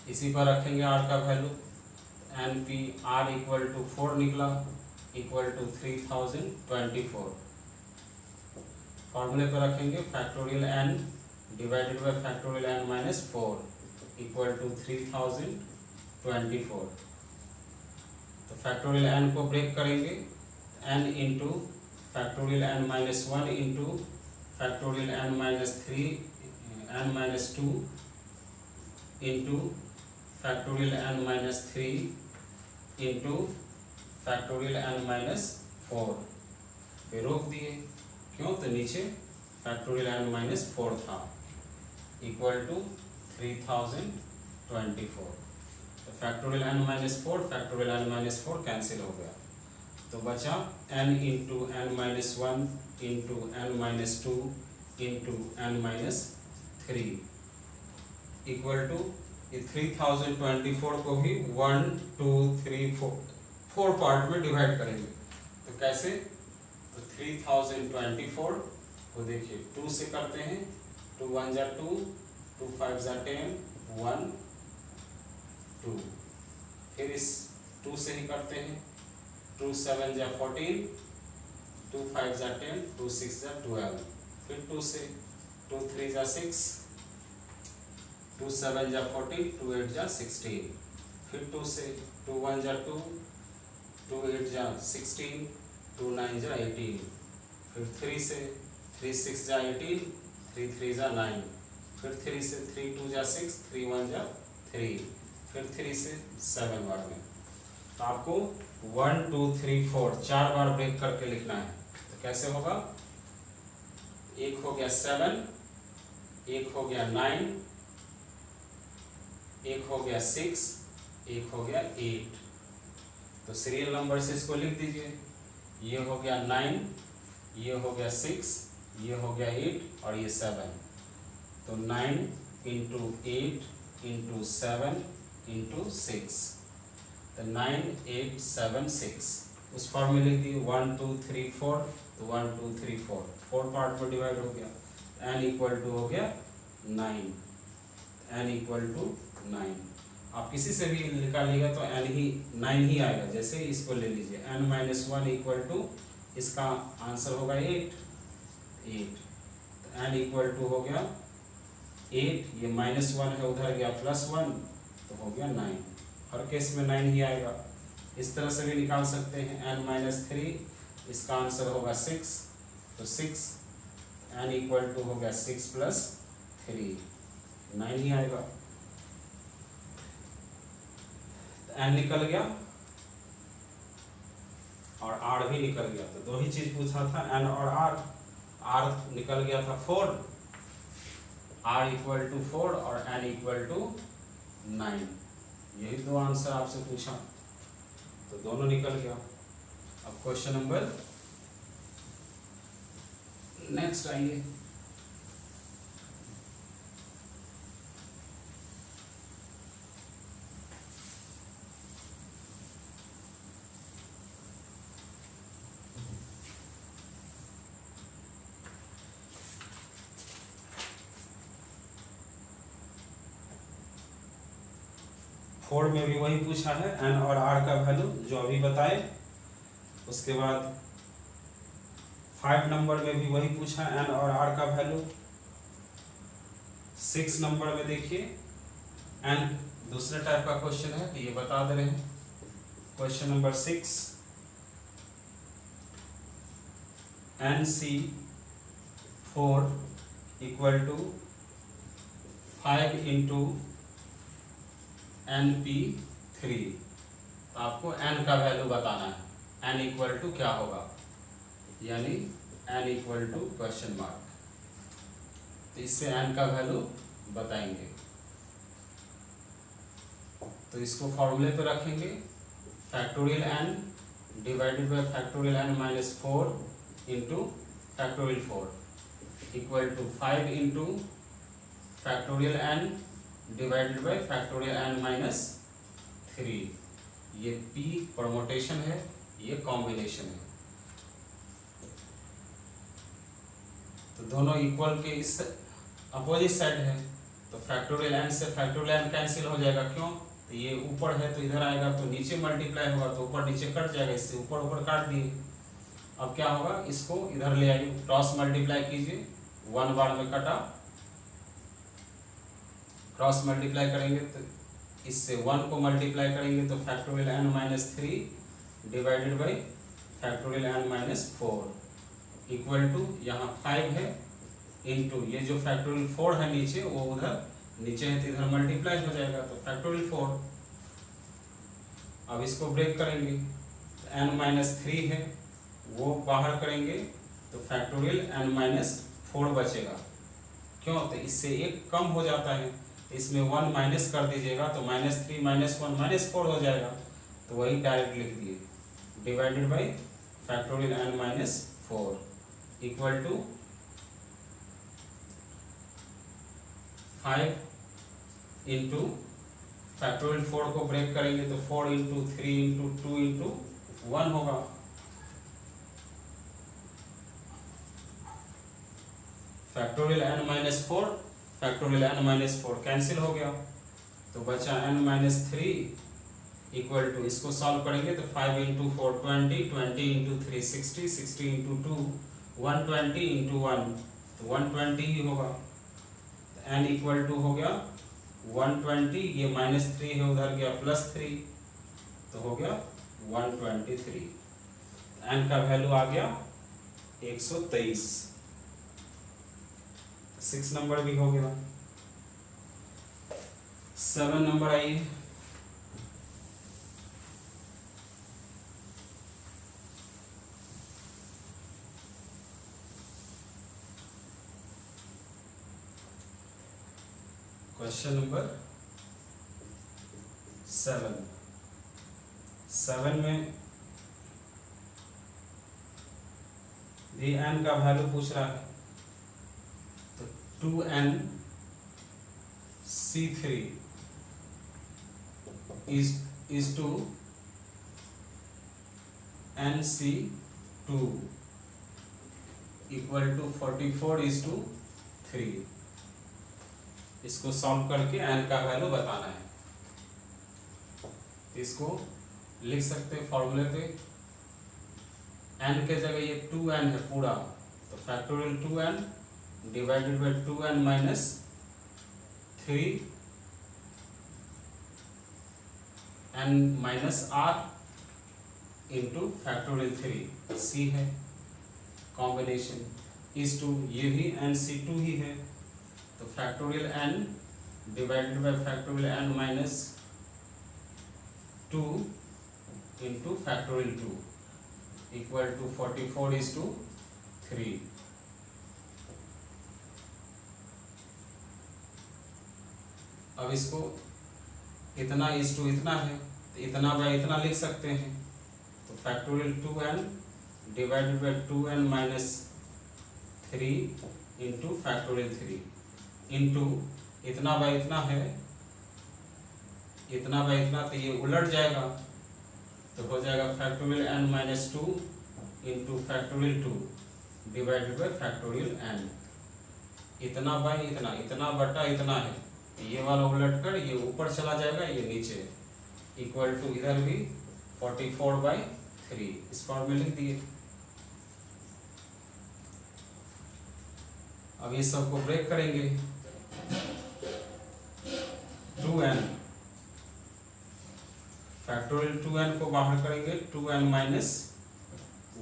इसी पर रखेंगे r का वैल्यू, NPR इक्वल टू 4 निकला, इक्वल टू 3024। फॉर्मूले पर रखेंगे factorial n divided by factorial n minus 4 equal to 3024। तो फैक्टोरियल n को ब्रेक करेंगे, n into factorial n minus 1 into factorial n minus 3 n minus 2 into factorial n minus 3 into factorial n minus 4 पे रोक दिए, क्यों, तो नीचे factorial n minus 4 था, इक्वल टू 3024। तो factorial n minus 4 factorial n minus 4 cancel हो गया, तो बचा n into n minus 1 into n minus 2 into n minus 3 equal to 3024 को भी 1 2 3 4 पार्ट में डिवाइड करेंगे। तो कैसे, तो 3024 को देखिए 2 से करते हैं, 2 1 जा 2, 2 5 जा 10, 1 2, फिर इस 2 से ही करते हैं, 2 7 जा 14, 2 5 जा 10, 2 6 जा 12, फिर 2 से 2 3 जा 6, 2 7 जा 14, 2 8 जा 16, फिर 2 से 2 1 जा 2, 2 8 जा 16, 2 9 जा 18, फिर 3 से 3 6 जा 18, 3 3 जा 9, फिर 3 से 3 2 जा 6, 3 1 जा 3, फिर 3 से 7 बार में। तो आपको 1 2 3 4 4 बार ब्रेक करके लिखना है। तो कैसे होगा, एक हो गया 7, एक हो गया 9, एक हो गया 6, एक हो गया 8। तो सीरियल नंबर से इसको लिख दीजिए, ये हो गया 9, ये हो गया 6, ये हो गया 8 और ये 7। तो 9 इंटू 8 इंटू 7 इंटू 6, तो 9 8 7 6। उस फॉर्म में लिख दिए 1 2 3 4, तो 1 2 3 4 पार्ट में डिवाइड हो गया, n इक्वल टू हो गया 9, n इक्वल टू 9। आप किसी से भी निकालिएगा तो n ही 9 ही आएगा। जैसे इसको ले लीजिए n माइनस 1 इक्वल टू, इसका आंसर होगा 8 तो n इक्वल टू हो गया 8, ये माइनस 1 है उधर गया प्लस 1, तो हो गया 9। हर केस में 9 ही आएगा। इस तरह से भी निकाल सकते हैं n माइनस 3, इसका आंसर होगा 6, तो 6 n इक्वल टू हो गया 6 प्लस 3, 9 ही आएगा। n निकल गया और r भी निकल गया। तो दो ही चीज पूछा था, n और r निकल गया था 4, r इक्वल टू 4 और n इक्वल टू 9। यही दो आंसर आपसे पूछा, तो दोनों निकल गया। अब क्वेश्चन नंबर नेक्स्ट आइए। 4 में भी वही पूछा है, n और r का वैल्यू जो अभी बताए। उसके बाद 5 नंबर में भी वही पूछा, n और r का वैल्यू। 6 नंबर में देखिए n दूसरे टाइप का क्वेश्चन है, तो ये बता दे रहे हैं। Question number 6, NC4 equal to 5 into NP3। तो आपको n का वैल्यू बताना है, n इक्वल टू क्या होगा, यानी n equal to question mark. तो इससे n का वैल्यू बताएंगे। तो इसको फॉर्मूले पे रखेंगे, factorial n divided by factorial n minus 4 into factorial 4 equal to 5 into factorial n divided by factorial n minus 3। ये p परमोटेशन है, ये कॉम्बिनेशन है। तो दोनों इक्वल के इस अपोजिट साइड है, तो फैक्टोरियल n से फैक्टोरियल n कैंसिल हो जाएगा। क्यों? तो ये ऊपर है तो इधर आएगा, तो नीचे मल्टीप्लाई होगा तो ऊपर नीचे कट जाएगा, इससे ऊपर ऊपर काट दिए। अब क्या होगा, इसको इधर ले आइए, क्रॉस मल्टीप्लाई कीजिए, 1 बार में कटा, क्रॉस मल्टीप्लाई करेंगे तो इससे 1 को मल्टीप्लाई करेंगे तो factorial n minus 3 divided by factorial n minus 4 equal to यहाँ 5 है इंटू ये जो फैक्टोरियल 4 है नीचे, वो उधर नीचे है तो इधर मल्टीप्लाई हो जाएगा, तो फैक्टोरियल 4। अब इसको ब्रेक करेंगे तो n माइनस 3 है, वो बाहर करेंगे तो फैक्टोरियल n माइनस 4 बचेगा। क्यों? तो इससे एक कम हो जाता है, तो इसमें 1 माइनस कर दीजिएगा तो माइनस 3 माइनस 1 माइनस 4 हो जाएगा। तो वही डायरेक्ट लिख दिए, divided by factorial n minus 4 equal to 5 into factorial 4 को ब्रेक करेंगे तो 4 इंटू 3 इंटू 2 इंटू 1 होगा। Factorial n minus 4 factorial n minus 4 cancel हो गया, तो बचा n माइनस 3 इक्वल टू, इसको सॉल्व करेंगे तो 5 इंटू 4 20, 20 इंटू 3 60, 60 इंटू 2 120 इंटू 1 तो 120 ही होगा। तो n इक्वल टू हो गया 120, ये माइनस 3 है उधर गया प्लस 3, तो हो गया 123। n का वैल्यू आ गया 123। 6 नंबर भी हो गया। 7 नंबर आइए, क्वेश्चन नंबर 7 में भी n का वैल्यू पूछ रहा है, तो 2n C3 is to NC2 equal to 44 is to 3। इसको सॉल्व करके n का वैल्यू बताना है। इसको लिख सकते हैं फॉर्मूले पे, n के जगह ये 2n है पूरा, तो factorial 2n divided by 2n minus 3 n minus r into factorial 3 c है, कॉम्बिनेशन इस टू, ये भी NC2 ही है, तो factorial n divided by factorial n minus 2 into factorial 2 equal to 44 is to 3। अब इसको इतना इस टू इतना है, तो इतना बाय इतना लिख सकते हैं, तो factorial 2n divided by 2n minus 3 into factorial 3 into इतना बाय इतना है, इतना बाय इतना, तो ये उलट जाएगा, तो हो जाएगा factorial n minus 2 into factorial 2 divided by factorial n। इतना बाय इतना, इतना बटा इतना है, ये वाला उलट कर ये ऊपर चला जाएगा, ये नीचे, इक्वल टू इधर भी 44/3 इस फॉर्म में लिख दिए। अब ये सबको ब्रेक करेंगे, 2n फैक्टोरियल 2n को बाहर करेंगे, 2n minus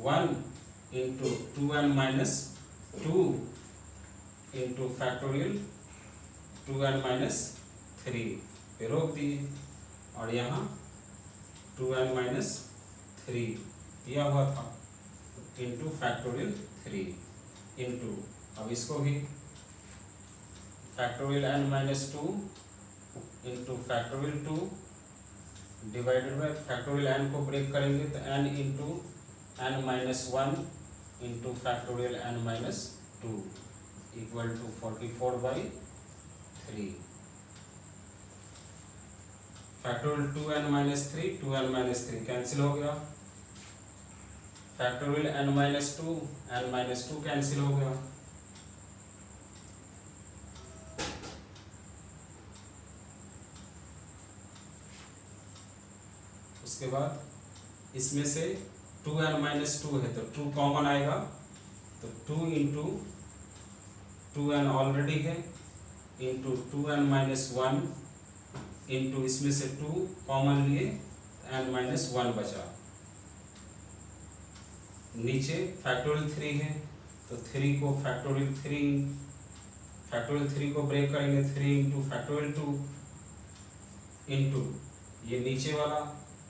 1 into 2n minus 2 into factorial 2n minus 3 पे रोक दिए, और यहाँ 2n माइनस 3 दिया हुआ था इंटू फैक्टोरियल 3 इंटू, अब इसको भी factorial n minus 2 into factorial 2 divided by factorial n को ब्रेक करेंगे तो n into n minus 1 into factorial n minus 2 equal to 44/3। Factorial 2n minus 3 2n minus 3 cancel हो गया, factorial n minus 2 n minus 2 cancel हो गया, उसके बाद इसमें से 2n माइनस 2 है तो 2 कॉमन आएगा, तो 2 इंटू 2n ऑलरेडी है इंटू 2n माइनस 1 इंटू इसमें से 2 कॉमन लिए n माइनस 1 बचा, नीचे फैक्टोरियल 3 है तो 3 को फैक्टोरियल 3 को ब्रेक करेंगे, 3 इंटू फैक्टोरियल 2 इंटू ये नीचे वाला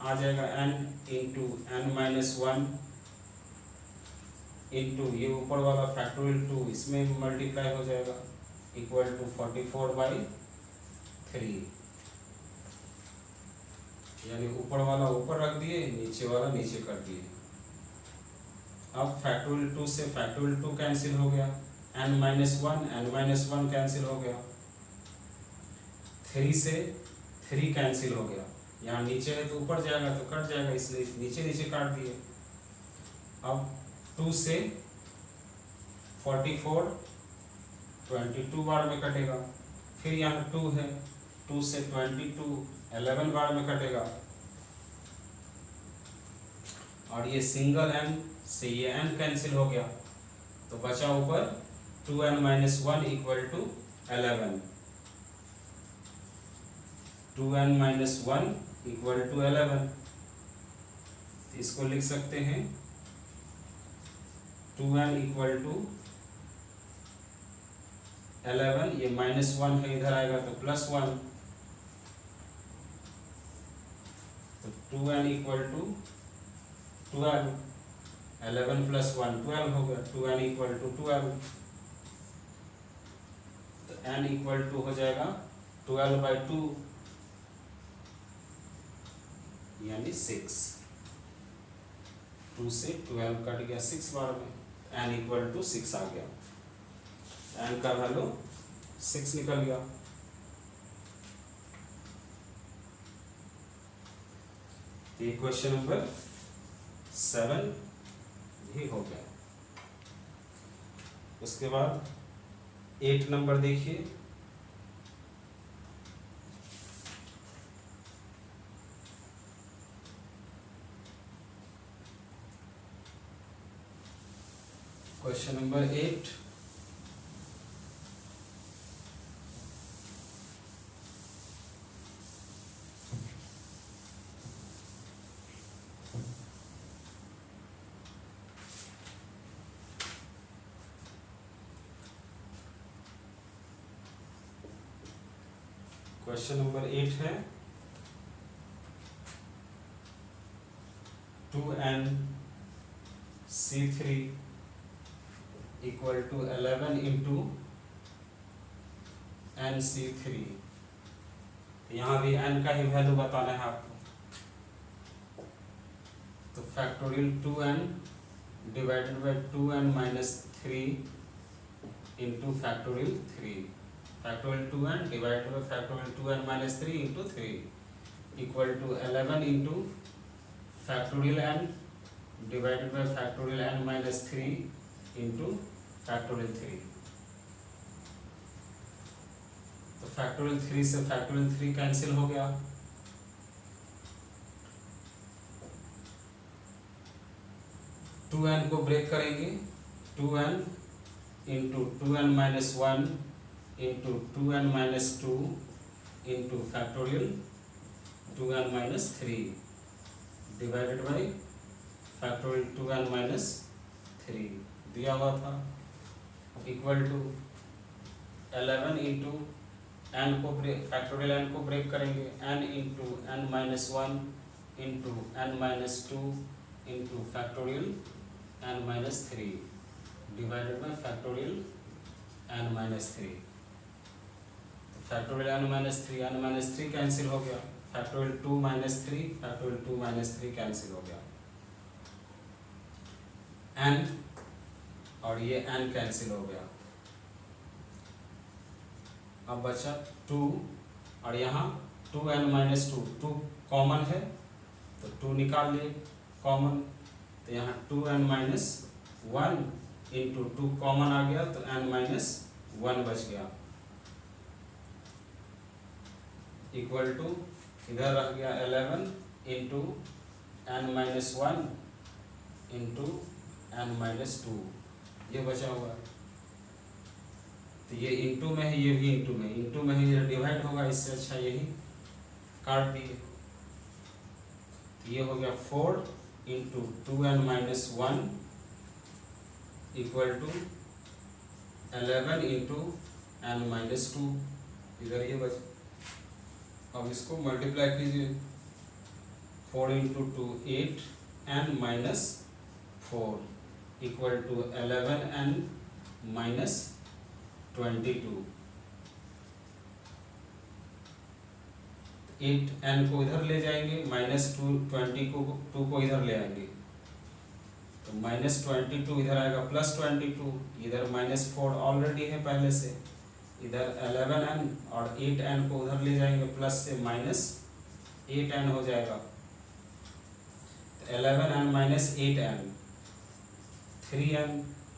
आ जाएगा n into n minus 1 into ये ऊपर वाला फैक्टोरियल 2 इसमें मल्टीप्लाई हो जाएगा इक्वल टू 44/3, यानी ऊपर वाला ऊपर रख दिए, नीचे वाला नीचे कर दिए। अब फैक्टोरियल 2 से फैक्टोरियल 2 कैंसिल हो गया, n माइनस 1 कैंसिल हो गया, 3 से 3 कैंसिल हो गया, यहाँ नीचे है तो ऊपर जाएगा तो कट जाएगा, इसलिए नीचे नीचे काट दिए। अब 2 से 44 22 बार में कटेगा, फिर यहाँ 2 है, 2 से 22 11 बार में कटेगा, और ये सिंगल n से ये n कैंसिल हो गया, तो बचा ऊपर 2n minus 1 equal to 11, 2n minus 1 equal to 11, इसको लिख सकते हैं 2n इक्वल टू 11, ये माइनस 1 है इधर आएगा तो प्लस 1, तो 2n इक्वल टू 12, 11 प्लस 1 12 हो गया, 2n इक्वल टू 12, तो n इक्वल टू हो जाएगा 12/2 यानी 6, 2 से 12 कट गया 6 बार में, n इक्वल टू 6 आ गया, n का वैल्यू 6 निकल गया। तो ये क्वेश्चन नंबर 7 भी हो गया। उसके बाद 8 नंबर देखिए, क्वेश्चन नंबर 8, क्वेश्चन नंबर 8 है 2n C3 equal to 11 into NC3, यहाँ भी n का ही वैल्यू बताना है आपको, तो factorial 2n divided by 2n minus 3 into factorial 3, factorial 2n divided by factorial 2n minus 3 into 3 equal to 11 into factorial n divided by factorial n minus 3 into factorial 3, तो factorial 3 से factorial 3 cancel हो गया, 2n को break करेंगे, 2n into 2n minus 1 into 2n minus 2 into factorial 2n minus 3 divided by factorial 2n minus 3 दिया हुआ था, equal to 11 into n को ब्रेक, फैक्टोरियल n को ब्रेक करेंगे, n into n minus 1 into n minus 2 into factorial n minus 3 divided by factorial n minus 3। Factorial n minus 3 cancel हो गया, factorial 2 minus 3 factorial 2 minus 3 cancel हो गया, n और ये n cancel हो गया, अब बचा 2 और यहाँ 2n माइनस 2 कॉमन है तो 2 निकाल लिए कॉमन, तो यहाँ 2n माइनस 1 इंटू 2 कॉमन आ गया तो n माइनस 1 बच गया, इक्वल टू इधर रह गया 11 into n minus 1 into n minus 2, ये बचा हुआ है, तो ये इंटू में है, ये भी इंटू में है, ये डिवाइड होगा, इससे अच्छा यही काट दिए, ये हो गया 4 into 2n minus 1 equal to 11 into n minus 2, इधर ये बच, अब इसको मल्टीप्लाई कीजिए, 4 into 2 8 n minus 4 equal to 11n minus 22, 8n को इधर ले जाएंगे, माइनस 20 को इधर ले आएंगे, तो माइनस 22 इधर आएगा प्लस 22, इधर माइनस 4 ऑलरेडी है पहले से, इधर 11n और 8n को उधर ले जाएंगे प्लस से, माइनस 8n हो जाएगा, तो 11n minus 8n 3n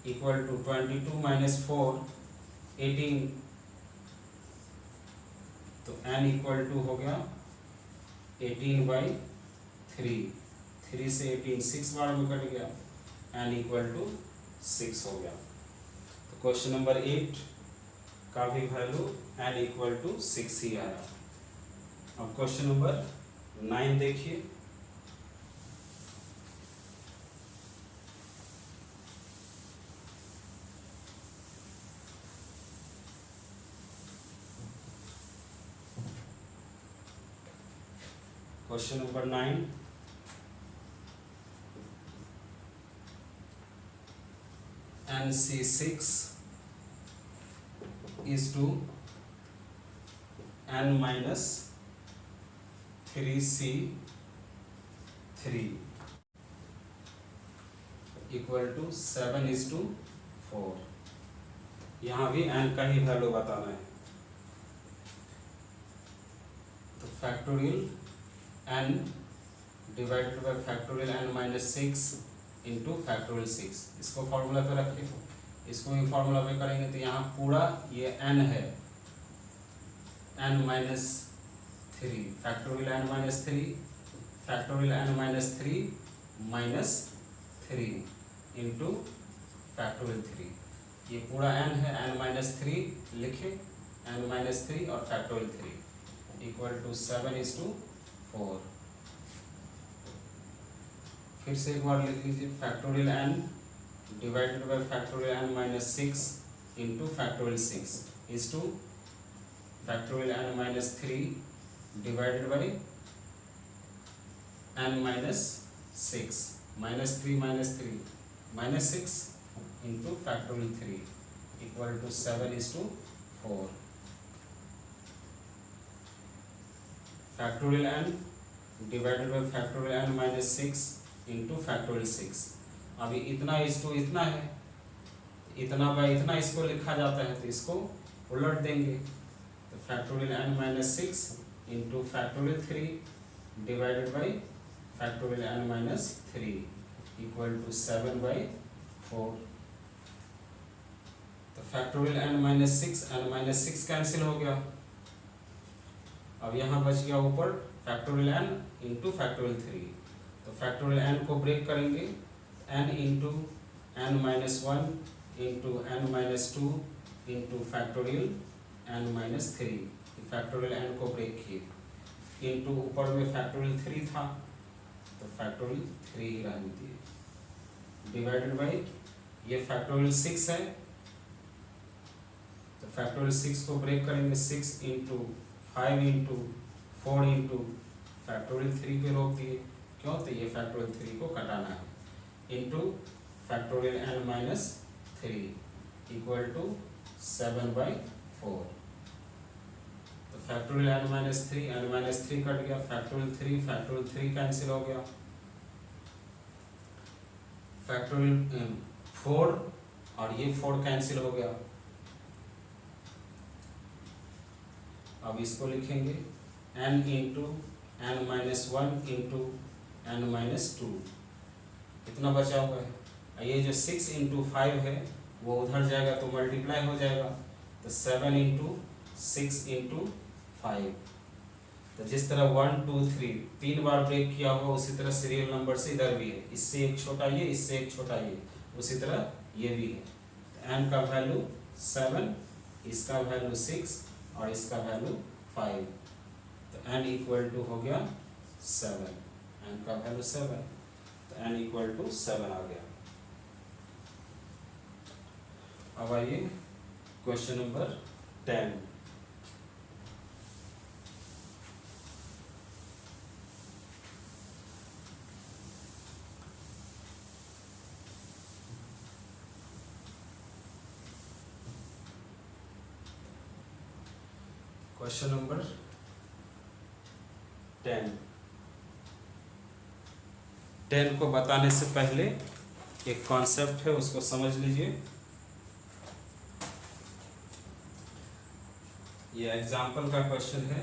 equal to 22 minus 4 18, तो n इक्वल टू हो गया 18 बाई 3 से 18 6 बार में कट गया, n इक्वल टू 6 हो गया, तो क्वेश्चन नंबर 8 का भी वैल्यू n इक्वल टू 6 ही आया। अब क्वेश्चन नंबर 9 देखिए, question number 9, NC6 is to n minus 3C3 equal to 7 is to 4, यहाँ भी n का ही वैल्यू बताना है, तो factorial n divided by factorial n minus 6 into factorial 6, इसको फॉर्मूला पे रखें, इसको भी फॉर्मूला पे करेंगे, तो यहाँ पूरा ये n है, n minus 3 factorial n minus 3 factorial n minus 3 minus 3 into factorial 3, ये पूरा n है, n माइनस 3 लिखे, n माइनस 3 और factorial 3 equal to 7 is to 4, फिर से एक बार लिख लीजिए, factorial n divided by factorial n minus 6 into factorial 6 is to factorial n minus 3 divided by n minus 6 minus 3 minus 6 into factorial 3 equal to 7 is to 4, factorial n divided by factorial n minus 6 into factorial 6, अभी इतना इस to इतना है, इतना bye इतना इसको लिखा जाता है, तो इसको उलट देंगे, तो factorial n minus 6 into factorial 3 divided by factorial n minus 3 equal to 7 by 4, तो फैक्टोरियल n माइनस 6 कैंसिल हो गया, अब यहाँ बच गया ऊपर फैक्टोरियल n इंटू फैक्टोरियल 3, तो फैक्टोरियल n को ब्रेक करेंगे, n into n minus 1 into n minus 2 into factorial n minus 3, factorial n को ब्रेक किए, इंटू ऊपर में फैक्टोरियल 3 था तो फैक्टोरियल 3 ही रहने दिए, डिवाइडेड बाई ये फैक्टोरियल 6 है तो फैक्टोरियल 6 को ब्रेक करेंगे, 6 इंटू 5 इंटू 4 इंटू फैक्टोरियल 3 पे रोक दिए, क्यों, तो ये फैक्टोरियल 3 को कटाना है, into factorial n minus 3 equal to 7/4, तो फैक्टोरियल n माइनस 3 कट गया, फैक्टोरियल 3 कैंसिल हो गया, फैक्टोरियल 4 और ये 4 कैंसिल हो गया। अब इसको लिखेंगे n into n minus 1 into n minus 2, इतना बचा हुआ है। ये जो 6 इंटू 5 है वो उधर जाएगा तो मल्टीप्लाई हो जाएगा, तो 7 इंटू 6 इंटू 5, तो जिस तरह 1 2 3 3 बार ब्रेक किया हुआ उसी तरह सीरियल नंबर से इधर भी है, इससे एक छोटा ये, इससे एक छोटा ये, उसी तरह ये भी है। तो n का वैल्यू 7, इसका वैल्यू 6 और इसका वैल्यू 5, तो n इक्वल टू हो गया 7, n का वैल्यू 7, तो n इक्वल टू 7 आ गया। अब आइए क्वेश्चन नंबर 10। क्वेश्चन नंबर 10 को बताने से पहले एक कॉन्सेप्ट है उसको समझ लीजिए। ये एग्जाम्पल का क्वेश्चन है,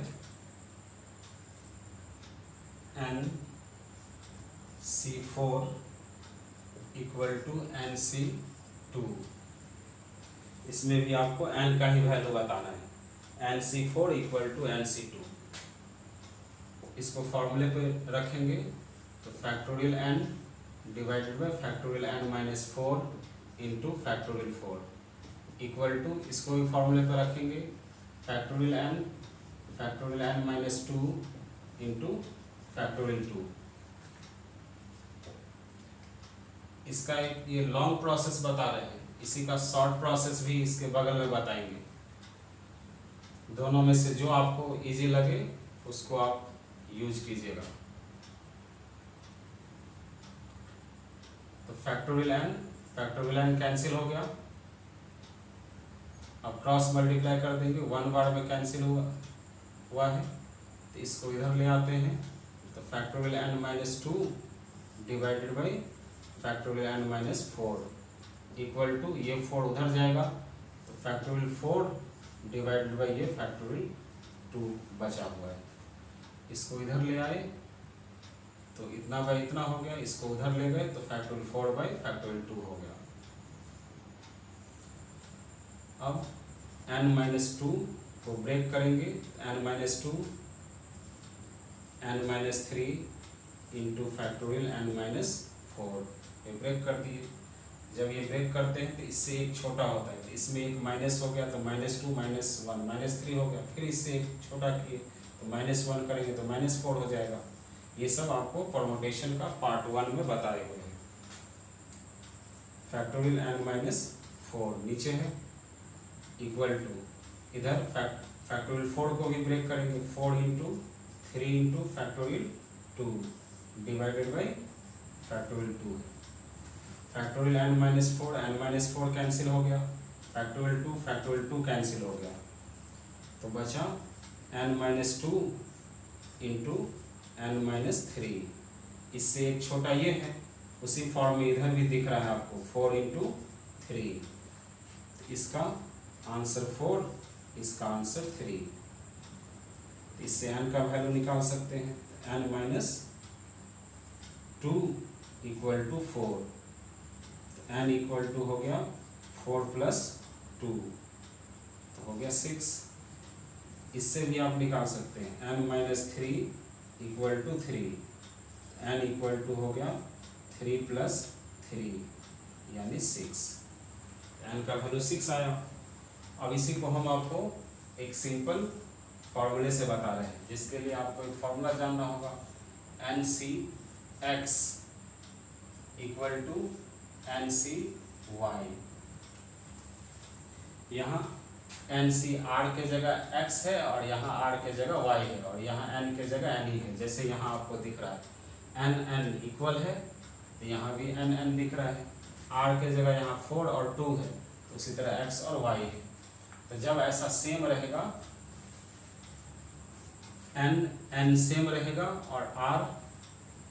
NC4 इक्वल टू NC2, इसमें भी आपको n का ही वैल्यू बताना है, NC4 इक्वल टू NC2, इसको फॉर्मूले पे रखेंगे तो factorial n divided by factorial n minus 4 into factorial 4 equal to, इसको भी फॉर्मूले पे रखेंगे factorial n minus 2 into factorial 2। इसका एक ये लॉन्ग प्रोसेस बता रहे हैं, इसी का शॉर्ट प्रोसेस भी इसके बगल में बताएंगे, दोनों में से जो आपको इजी लगे उसको आप यूज कीजिएगा। तो फैक्टोरियल n कैंसिल हो गया, अब क्रॉस मल्टीप्लाई कर देंगे, 1 बार में कैंसिल हुआ है तो इसको इधर ले आते हैं, तो factorial n minus 2 divided by factorial n minus 4 equal to, ये 4 उधर जाएगा तो फैक्टोरियल 4 डिवाइडेड बाई ये फैक्टोरियल 2 बचा हुआ है, इसको इधर ले आए तो इतना बाई इतना हो गया, इसको उधर ले गए तो फैक्टोरियल 4 बाई फैक्टोरियल 2 हो गया। अब n माइनस 2 को ब्रेक करेंगे, n minus 2 n minus 3 into factorial n minus 4, ये ब्रेक कर दिए। जब ये ब्रेक करते हैं तो इससे एक छोटा होता है, तो इसमें एक माइनस हो गया तो माइनस 2 माइनस 1 माइनस 3 हो गया, फिर इससे एक छोटा किए तो माइनस 1 करेंगे तो माइनस 4 हो जाएगा। ये सब आपको परमोटेशन का पार्ट 1 में बताए हुए हैं। फैक्टोरियल n माइनस 4 नीचे है इक्वल टू, इधर फैक्टोरियल 4 को भी ब्रेक करेंगे, 4 into 3 into factorial 2 divided by factorial 2, factorial n minus 4 cancel हो गया, फैक्टोरियल 2 कैंसिल हो गया, तो बचा n minus 2 into n minus 3, इससे एक छोटा ये है, उसी फॉर्म में इधर भी दिख रहा है आपको 4 इंटू 3, इसका आंसर 4, इसका आंसर 3, इससे n का वैल्यू निकाल सकते हैं, n minus 2 equal to 4, n equal to हो गया 4 प्लस 2 तो हो गया 6, इससे भी आप निकाल सकते हैं n minus 3 equal to 3, n equal to हो गया 3 प्लस 3 यानी 6, n का वैल्यू 6 आया। अब इसी को हम आपको एक सिंपल फॉर्मूले से बता रहे हैं, जिसके लिए आपको एक फॉर्मूला जानना होगा, NCX इक्वल टू NCY। यहाँ NC R के जगह X है और यहाँ R के जगह Y है और यहाँ N के जगह N ही है। जैसे यहाँ आपको दिख रहा है N इक्वल है, तो यहाँ भी N दिख रहा है। R के जगह यहाँ 4 और 2 है, तो उसी तरह X और Y है। तो जब ऐसा सेम रहेगा, N सेम रहेगा और R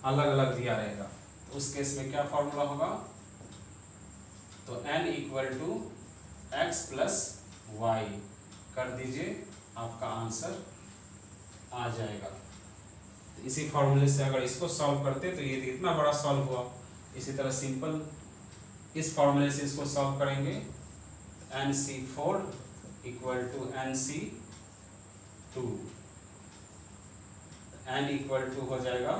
अलग अलग दिया रहेगा, तो उस केस में क्या फॉर्मूला होगा, तो N equal to X plus Y कर दीजिए, आपका आंसर आ जाएगा। तो इसी फॉर्मूले से अगर इसको सॉल्व करते तो ये इतना बड़ा सॉल्व हुआ। इसी तरह सिंपल इस फॉर्मूले से इसको सॉल्व करेंगे, NC4 equal to NC2, n equal to हो जाएगा,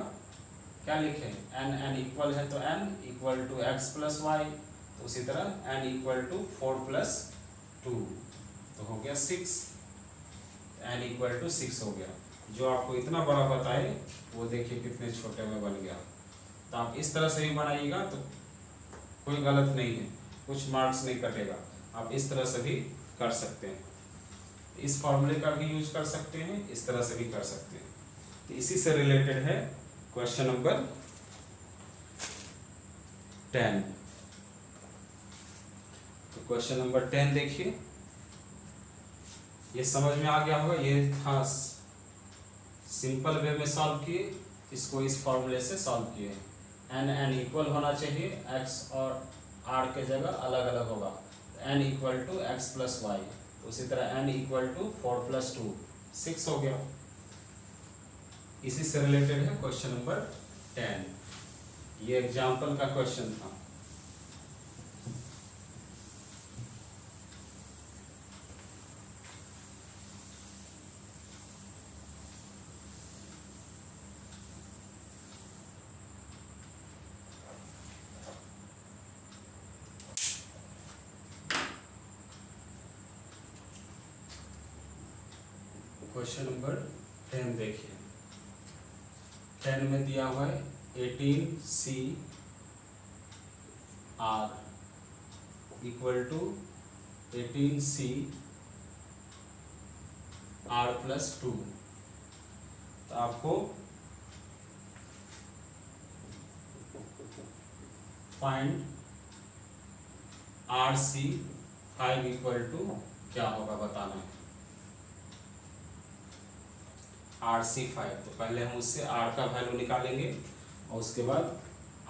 क्या लिखें, n इक्वल है तो n equal to x plus Y, तो उसी तरह n इक्वल टू 4 प्लस 2, तो हो गया 6, n इक्वल टू 6 हो गया। जो आपको इतना बड़ा बताए वो देखिए कितने छोटे में बन गया। तो आप इस तरह से भी बनाइएगा तो कोई गलत नहीं है, कुछ मार्क्स नहीं कटेगा। आप इस तरह से भी कर सकते हैं, इस फॉर्मूले का भी यूज कर सकते हैं, इस तरह से भी कर सकते हैं। तो इसी से रिलेटेड है क्वेश्चन नंबर 10। तो क्वेश्चन नंबर 10 देखिए, ये समझ में आ गया होगा। ये था सिंपल वे में सॉल्व किए, इसको इस फॉर्मूले से सॉल्व किए। n इक्वल होना चाहिए, x और r के जगह अलग अलग होगा, n equal to x plus Y, उसी तरह n इक्वल टू 4 प्लस 2 6 हो गया। इसी से रिलेटेड है क्वेश्चन नंबर 10। ये एग्जाम्पल का क्वेश्चन था। क्वेश्चन नंबर 10 देखिए, 10 में दिया हुआ है 18C R equal to 18C R plus 2। तो आपको फाइंड RC5 इक्वल टू क्या होगा बताना है। RC5, तो पहले हम उससे R का वैल्यू निकालेंगे और उसके बाद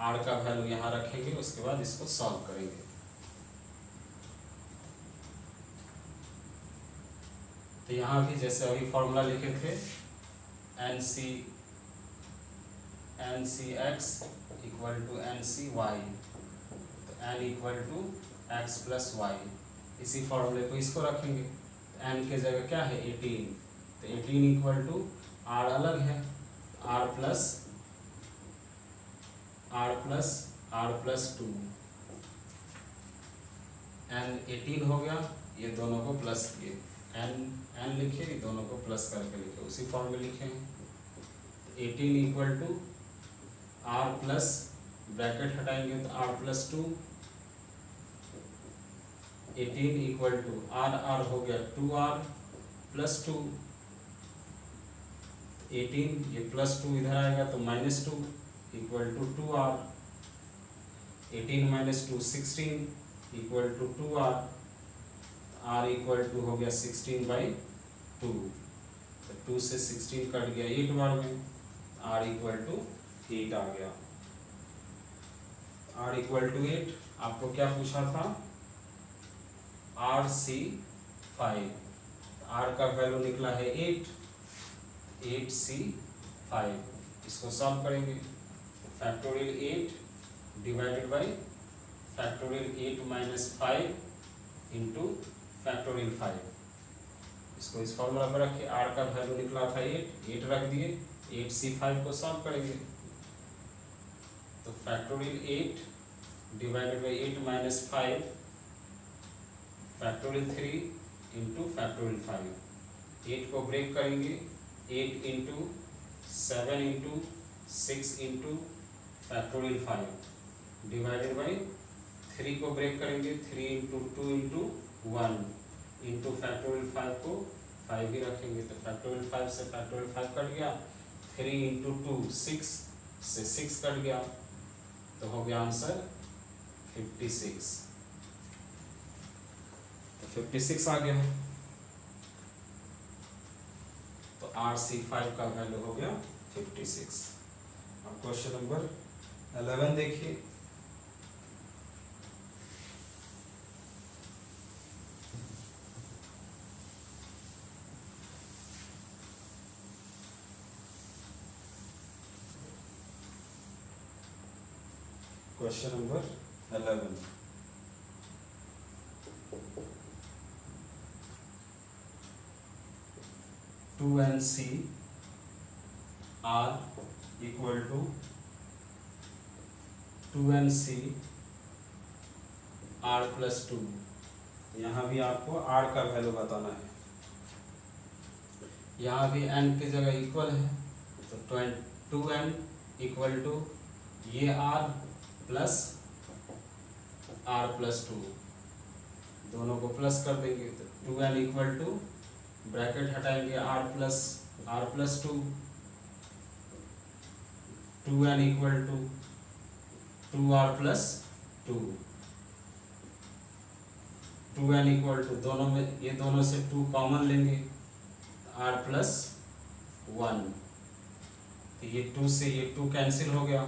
R का वैल्यू यहाँ रखेंगे, उसके बाद इसको सॉल्व करेंगे। तो यहाँ भी जैसे अभी फॉर्मूला लिखे थे, NCX इक्वल टू NCY, तो N equal to x plus Y, इसी फॉर्मूले को इसको रखेंगे। तो N के जगह क्या है 18, तो 18 इक्वल टू R अलग है, R प्लस 2, N 18 हो गया, ये दोनों को प्लस किए, N लिखे, ये दोनों को प्लस करके लिखे, उसी फॉर्म में लिखे हैं। 18 equal to R plus, bracket हटाएंगे तो R plus 2, 18 equal to R हो गया 2R प्लस 2, 18 ये प्लस 2 इधर आएगा तो minus 2 equal to 2R, 18 minus 2 16 equal to 2R, R equal to हो गया 16 बाई 2, तो 2 से 16 कट गया 8 बार में, R इक्वल टू 8 आ गया। R इक्वल टू 8, आपको क्या पूछा था, RC5, R का वैल्यू निकला है 8C5, इसको सॉल्व करेंगे। Factorial 8 divided by factorial 8 minus 5 into factorial 5, इसको इस फॉर्मूला पर रखिए, r का वैल्यू निकला था 8 रख दिए, 8c5 को सॉल्व करेंगे तो factorial 8 divided by 8 minus 5 factorial 3 into factorial 5। 8 को ब्रेक करेंगे, 8 into 7 into 6 into factorial 5 divided by 3 को ब्रेक करेंगे, 3 इंटू 2 इंटू 1 इंटू फैक्टोरियल 5 को 5 ही रखेंगे तो फैक्टोरियल 5 से फैक्टोरियल 5 कट गया, 3 इंटू 2 6 से 6 कट गया तो हो गया आंसर 56। तो 56 आ गया तो RC5 का वैल्यू हो गया 56। अब क्वेश्चन नंबर 11 देखिए। Question number 11 2NC R equal to 2NC R plus 2। यहाँ भी आपको R का वैल्यू बताना है, यहाँ भी N की जगह इक्वल है तो 2N इक्वल टू ये R प्लस R प्लस 2, दोनों को प्लस कर देंगे तो 2N इक्वल टू ब्रैकेट हटाएंगे R plus 2, 2N equal to 2R plus 2, 2N equal to दोनों में ये दोनों से 2 कॉमन लेंगे R प्लस 1 तो ये 2 से ये 2 कैंसिल हो गया,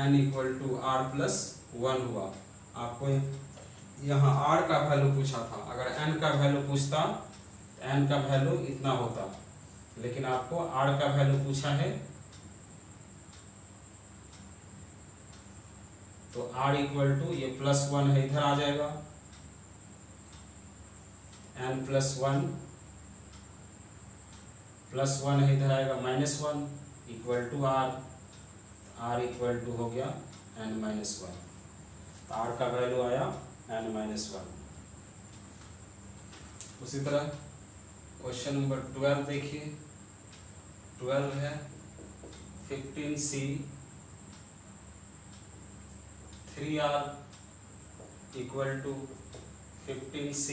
N equal to R plus 1 हुआ। आपको यहाँ R का वैल्यू पूछा था, अगर N का वैल्यू पूछता तो N का वैल्यू इतना होता, लेकिन आपको R का वैल्यू पूछा है तो R इक्वल टू ये प्लस 1 है इधर आ जाएगा, N प्लस 1 प्लस 1 है इधर आएगा minus 1 equal to R equal to हो गया N माइनस 1 तो R का वैल्यू आया N माइनस 1। उसी तरह क्वेश्चन नंबर 12 देखिए। 12 है 15C 3R equal to 15C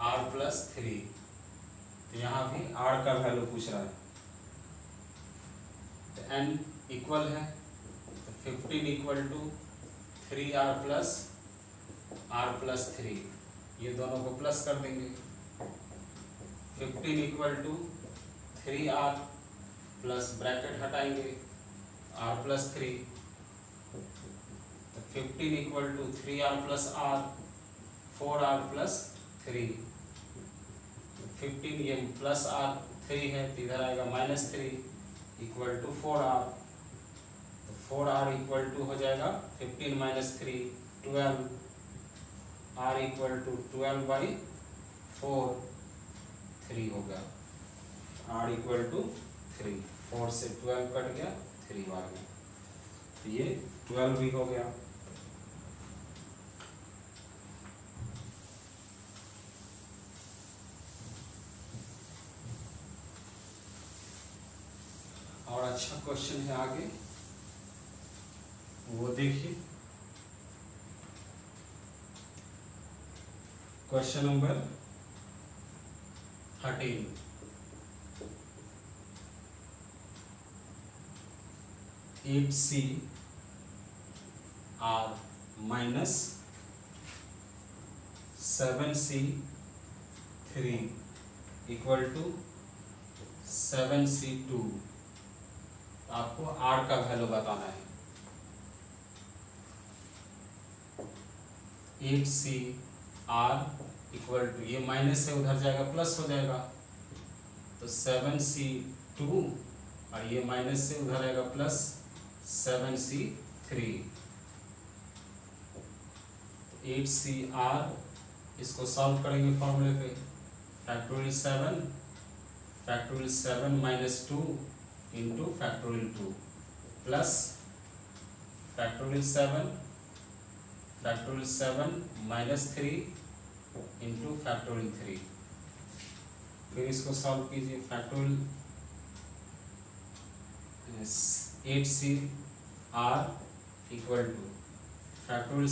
R plus 3। यहाँ भी R का वैल्यू पूछ रहा है तो N इक्वल है तो 15 equal to 3R plus R plus 3, ये दोनों को प्लस कर देंगे, 15 equal to 3R plus bracket हटाएंगे R प्लस 3 तो 15 equal to 3R plus R 4R plus 3, 15 ये प्लस R 3 है तो इधर आएगा माइनस 3 इक्वल टू 4R तो 4R इक्वल टू हो जाएगा 15 minus 3 12, R equal to 12 by 4 3 हो गया, R इक्वल टू 3, 4 से 12 कट गया 3 बार में तो ये 12 भी हो गया। और अच्छा क्वेश्चन है आगे, वो देखिए। Question number 13 8C R minus 7C 3 equal to 7C 2। आपको R का वैल्यू बताना है। 8C R इक्वल टू ये माइनस है उधर जाएगा प्लस हो जाएगा तो 7C 2 और ये माइनस से उधर आएगा प्लस 7C 3 8C R इसको सॉल्व करेंगे फॉर्मूले पे, factorial 7 minus 2 into factorial 2 plus factorial 7 minus 3 into factorial 3। फिर इसको सॉल्व कीजिए, factorial 8CR equal two factorial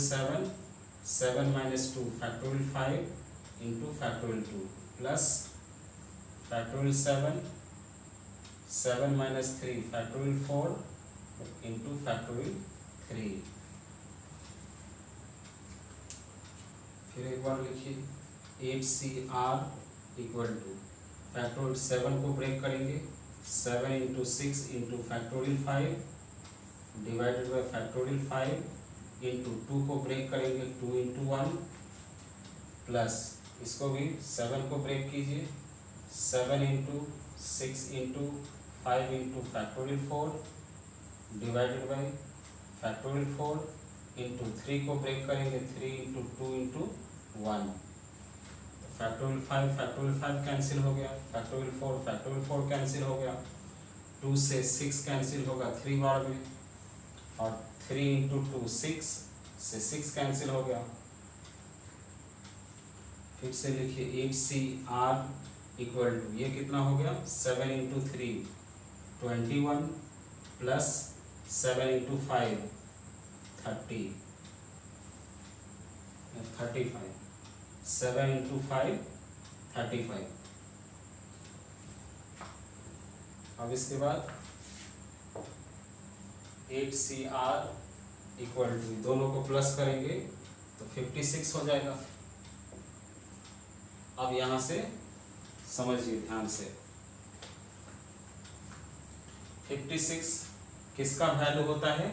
7 minus 2 factorial 5 into factorial 2 plus factorial 7 minus 3 factorial 4 into factorial 3। फिर एक बार लिखिए 8CR इक्वल टू फैक्टोरियल 7 को ब्रेक करेंगे, 7 into 6 into factorial 5 divided by factorial 5 into 2 को break करेंगे, 2 इंटू 1 प्लस इसको भी 7 को ब्रेक कीजिए, 7 into 6 into 5 into factorial 4 divided by factorial 4 into 3 को ब्रेक करेंगे, 3 इंटू 2 इंटू 1। फैक्टोरियल 5 कैंसिल हो गया, फैक्टोरियल 4 कैंसिल हो गया, 2 से 6 कैंसिल होगा 3 बार में, और 3 इंटू 2 6 से 6 कैंसिल हो गया। फिर से लिखिए 8CR इक्वल टू ये कितना हो गया 7 इंटू 3 21 प्लस 7 इंटू 5 35 7 इंटू 5 35। अब इसके बाद 8CR इक्वल टू दोनों को प्लस करेंगे तो 56 हो जाएगा। अब यहां से समझिए ध्यान से, 56 किसका वैल्यू होता है,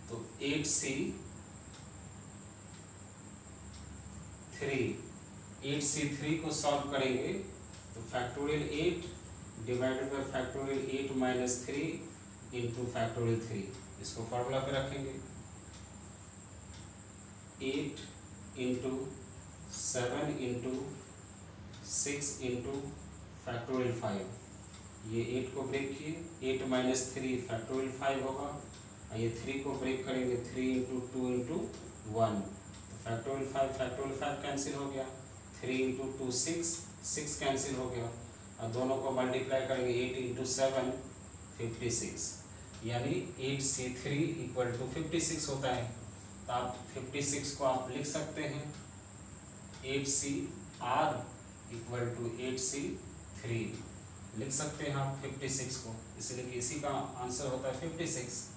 तो 8C3 को सॉल्व करेंगे तो factorial 8 divided by factorial 8 minus 3 into factorial 3, इसको फॉर्मूला पे रखेंगे 8 इंटू 7 इंटू 6 इंटू फैक्टोरियल 5, ये 8 को ब्रेक किए, 8 माइनस 3 फैक्टोरियल 5 होगा, और ये 3 को ब्रेक करेंगे 3 इंटू 2 इंटू 1, तो फैक्टोरियल 5 कैंसिल हो गया, 3 इंटू 2 6 कैंसिल हो गया, और दोनों को मल्टीप्लाई करेंगे 8 इंटू 7 56, यानी 8C3 इक्वल टू 56 होता है। तो आप 56 को आप लिख सकते हैं 8CR इक्वल टू 8C3 लिख सकते हैं आप 56 को, इसलिए कि इसी का आंसर होता है 56।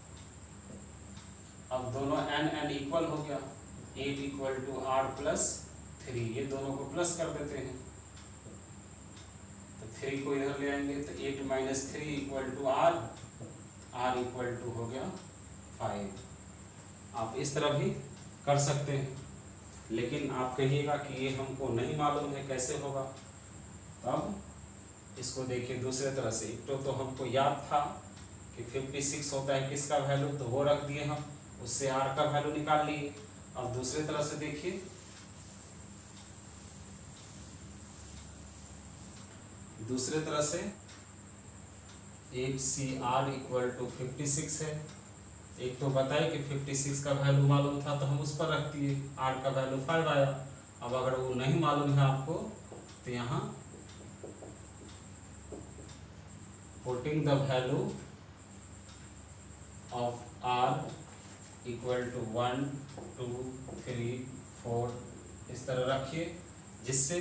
अब दोनों n इक्वल हो गया, 8 इक्वल टू R प्लस 3, ये दोनों को प्लस कर देते हैं, तो 3 को इधर ले आएंगे तो 8 minus 3 equal to R equal to हो गया 5। आप इस तरह भी कर सकते हैं, लेकिन आप कहिएगा कि ये हमको नहीं मालूम है कैसे होगा, तब इसको देखिए दूसरे तरह से। एक तो हमको याद था कि 56 होता है किसका वैल्यू, तो वो रख दिए हम, उससे R का वैल्यू निकाल लिए। अब दूसरे तरह से देखिए, दूसरे तरह से 8CR इक्वल टू 56 है। एक तो बताए कि 56 का वैल्यू मालूम था तो हम उस पर रख दिए, R का वैल्यू 5 आया। अब अगर वो नहीं मालूम है आपको तो यहाँ putting the value of R equal to 1 2 3 4 इस तरह रखिए, जिससे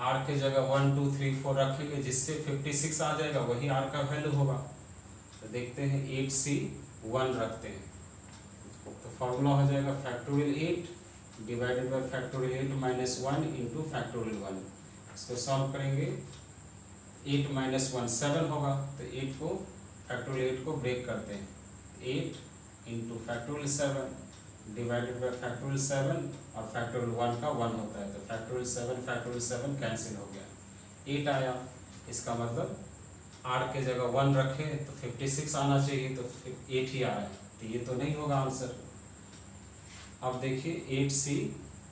R के जगह 1 2 3 4 रखेंगे, जिससे 56 आ जाएगा, वही R का वैल्यू होगा। तो देखते हैं 8C1 रखते हैं, तो फॉर्मूला हो जाएगा factorial 8 divided by factorial 8 minus 1 into factorial 1। इसको सॉल्व करेंगे, 8 माइनस 1 7 होगा, तो 8 को फैक्टोरियल 8 को ब्रेक करते हैं, 8 into factorial 7 divided by factorial 7 और फैक्टोरियल 1 का 1 होता है, तो फैक्टोरियल 7 कैंसिल हो गया, 8 आया। इसका मतलब R के जगह 1 रखे तो 56 आना चाहिए, तो 8 ही आ रहा है, तो ये तो नहीं होगा आंसर। अब देखिए 8c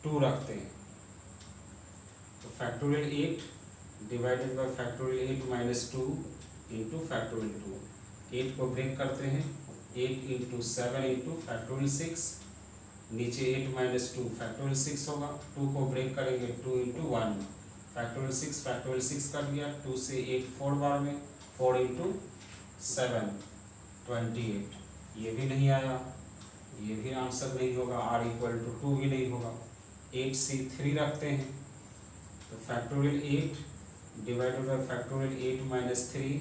2 रखते हैं, तो factorial 8 divided by factorial 8 minus 2 into factorial 2। 8 को ब्रेक करते हैं, 8 इंटू 7 इंटू फैक्टोरियल 6, नीचे 8 माइनस 2 फैक्टोरियल 6 होगा, 2 को ब्रेक करेंगे 2 इंटू 1 फैक्टोरियल 6 कर दिया, 2 से 8 4 बार में, 4 इंटू 7 28, ये भी नहीं आया, ये भी आंसर नहीं होगा, r इक्वल टू 2 भी नहीं होगा। 8c 3 रखते हैं, तो factorial 8 divided by factorial 8 minus 3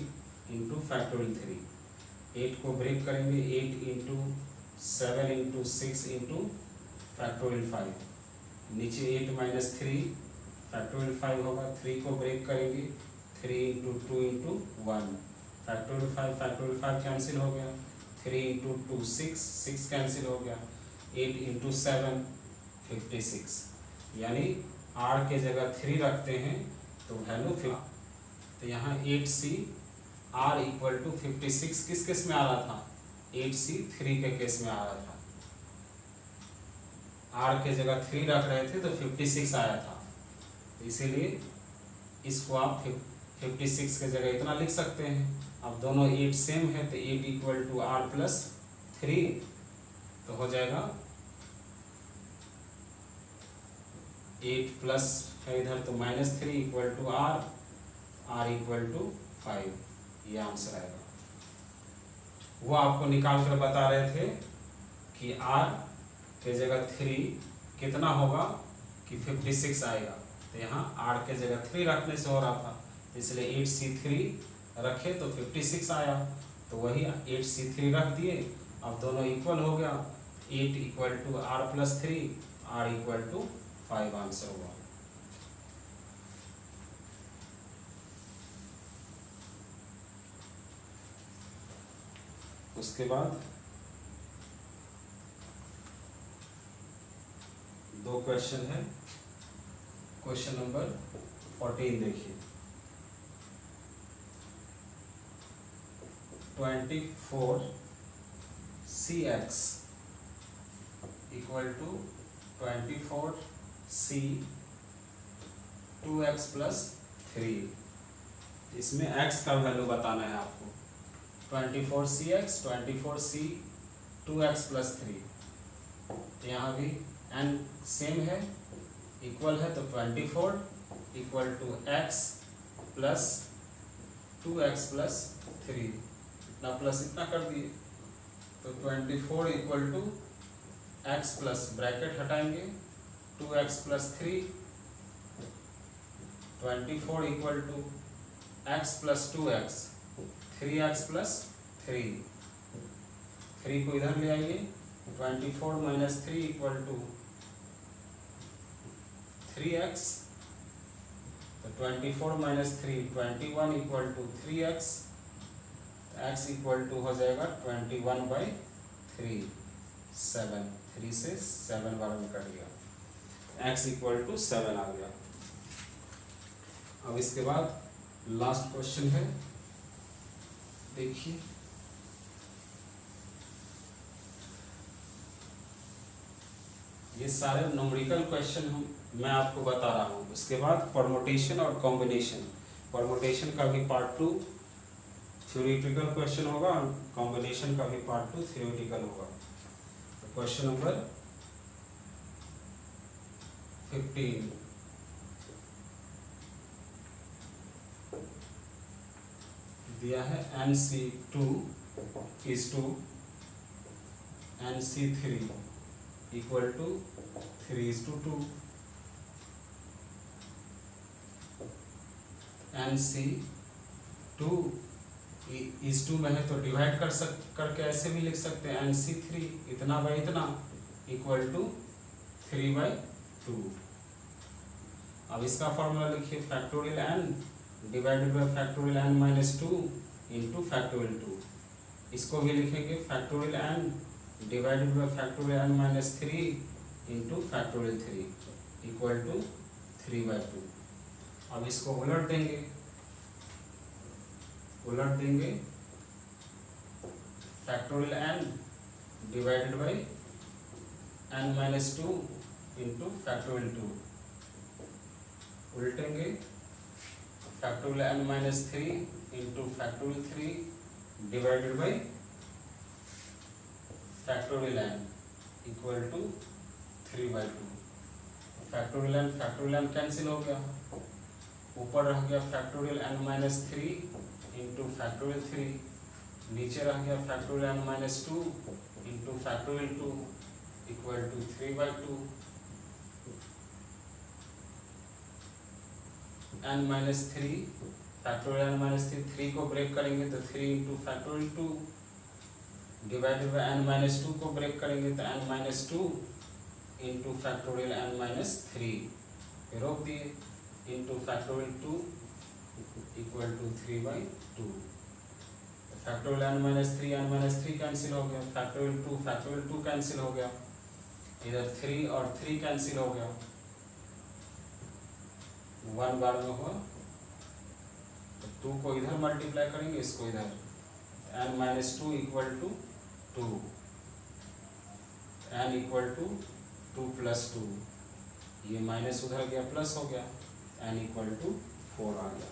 into factorial 3, 8 को ब्रेक करेंगे, 8 इंटू 7 इंटू 6 इंटू फैक्टोरियल 5, नीचे 8 माइनस 3 फैक्टोरियल 5 होगा, 3 को ब्रेक करेंगे, 3 इंटू 2 इंटू 1 फैक्टोरियल 5 कैंसिल हो गया, 3 इंटू 2 6 कैंसिल हो गया, 8 इंटू 7 56, यानी r के जगह 3 रखते हैं तो वैल्यू 5। तो यहाँ 8c r इक्वल टू 56 किस केस में आ रहा था, 8c 3 के केस में आ रहा था, r के जगह 3 रख रहे थे तो 56 आया था, इसीलिए इसको आप 56 के जगह इतना लिख सकते हैं। अब दोनों 8 सेम है तो 8 इक्वल टू r प्लस 3, तो हो जाएगा 8 प्लस है इधर तो minus 3 equal to r equal to 5, ये आंसर आएगा। वो आपको निकाल कर बता रहे थे कि r के जगह 3 कितना होगा कि 56 आएगा, तो यहाँ r के जगह 3 रखने से हो रहा था, इसलिए 8c3 रखे तो 56 आया, तो वही 8c3 रख दिए, अब दोनों इक्वल हो गया, 8 equal to r plus 3, r equal to 5 answer हुआ। उसके बाद 2 क्वेश्चन है, क्वेश्चन नंबर 14 देखिए, 24cx equal to 24c 2x plus 3, इसमें x का वैल्यू बताना है आपको। 24cx 24c 2x प्लस 3, यहाँ भी n सेम है, इक्वल है, तो 24 equal to x plus 2x plus 3, इतना प्लस इतना कर दिए, तो 24 equal to x plus bracket हटाएंगे 2x plus 3, 24 equal to x plus 2x 3x plus 3, 3 को इधर ले आइए, 24 माइनस 3 इक्वल टू 3x, तो 24 minus 3 21 equal to 3x, x equal to हो जाएगा 21/3, 7, 3 से 7 बार में कट गया, x इक्वल टू 7 आ गया। अब इसके बाद लास्ट क्वेश्चन है, देखिए ये सारे न्यूमेरिकल क्वेश्चन मैं आपको बता रहा हूँ। उसके बाद परमुटेशन और कॉम्बिनेशन, परमुटेशन का भी पार्ट 2 थ्योरेटिकल क्वेश्चन होगा और कॉम्बिनेशन का भी पार्ट 2 थ्योरेटिकल होगा। तो क्वेश्चन नंबर 15, दिया है NC2 is to NC3 equal to 3:2, NC2 इस 2 में है तो डिवाइड करके ऐसे भी लिख सकते हैं, NC3 इतना बाई इतना इक्वल टू 3/2। अब इसका फॉर्मूला लिखिए, factorial n divided by factorial n minus 2 into factorial 2, इसको भी लिखेंगे factorial n divided by factorial n minus 3 into factorial 3 equal to 3/2। अब इसको उलट देंगे factorial n divided by n minus 2 into factorial 2, उल्टेंगे factorial n minus 3 into factorial 3 divided by factorial n equal to 3/2। Factorial n cancel हो गया, ऊपर रह गया factorial n minus 3 into factorial 3, नीचे रह गया factorial n minus 2 into factorial 2 equal to 3/2। n minus 3 factorial n minus 3 को break करेंगे तो 3 into factorial 2 divided by n minus 2 को ब्रेक करेंगे तो n minus 2 into factorial n minus 3, रोक दिए into factorial 2 equal to 3/2। Factorial n minus 3 cancel हो गया, फैक्टोरियल 2 कैंसिल हो गया, इधर 3 और 3 कैंसिल हो गया, 1 बार में हुआ तो 2 को इधर मल्टीप्लाई करेंगे, इसको इधर n minus 2 equal to 2, n equal to 2 plus 2, ये माइनस उधर गया प्लस हो गया, n इक्वल टू 4 आ गया।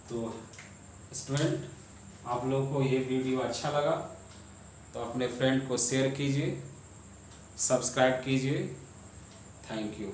तो स्टूडेंट, आप लोगों को ये वीडियो अच्छा लगा तो अपने फ्रेंड को शेयर कीजिए, सब्सक्राइब कीजिए। Thank you.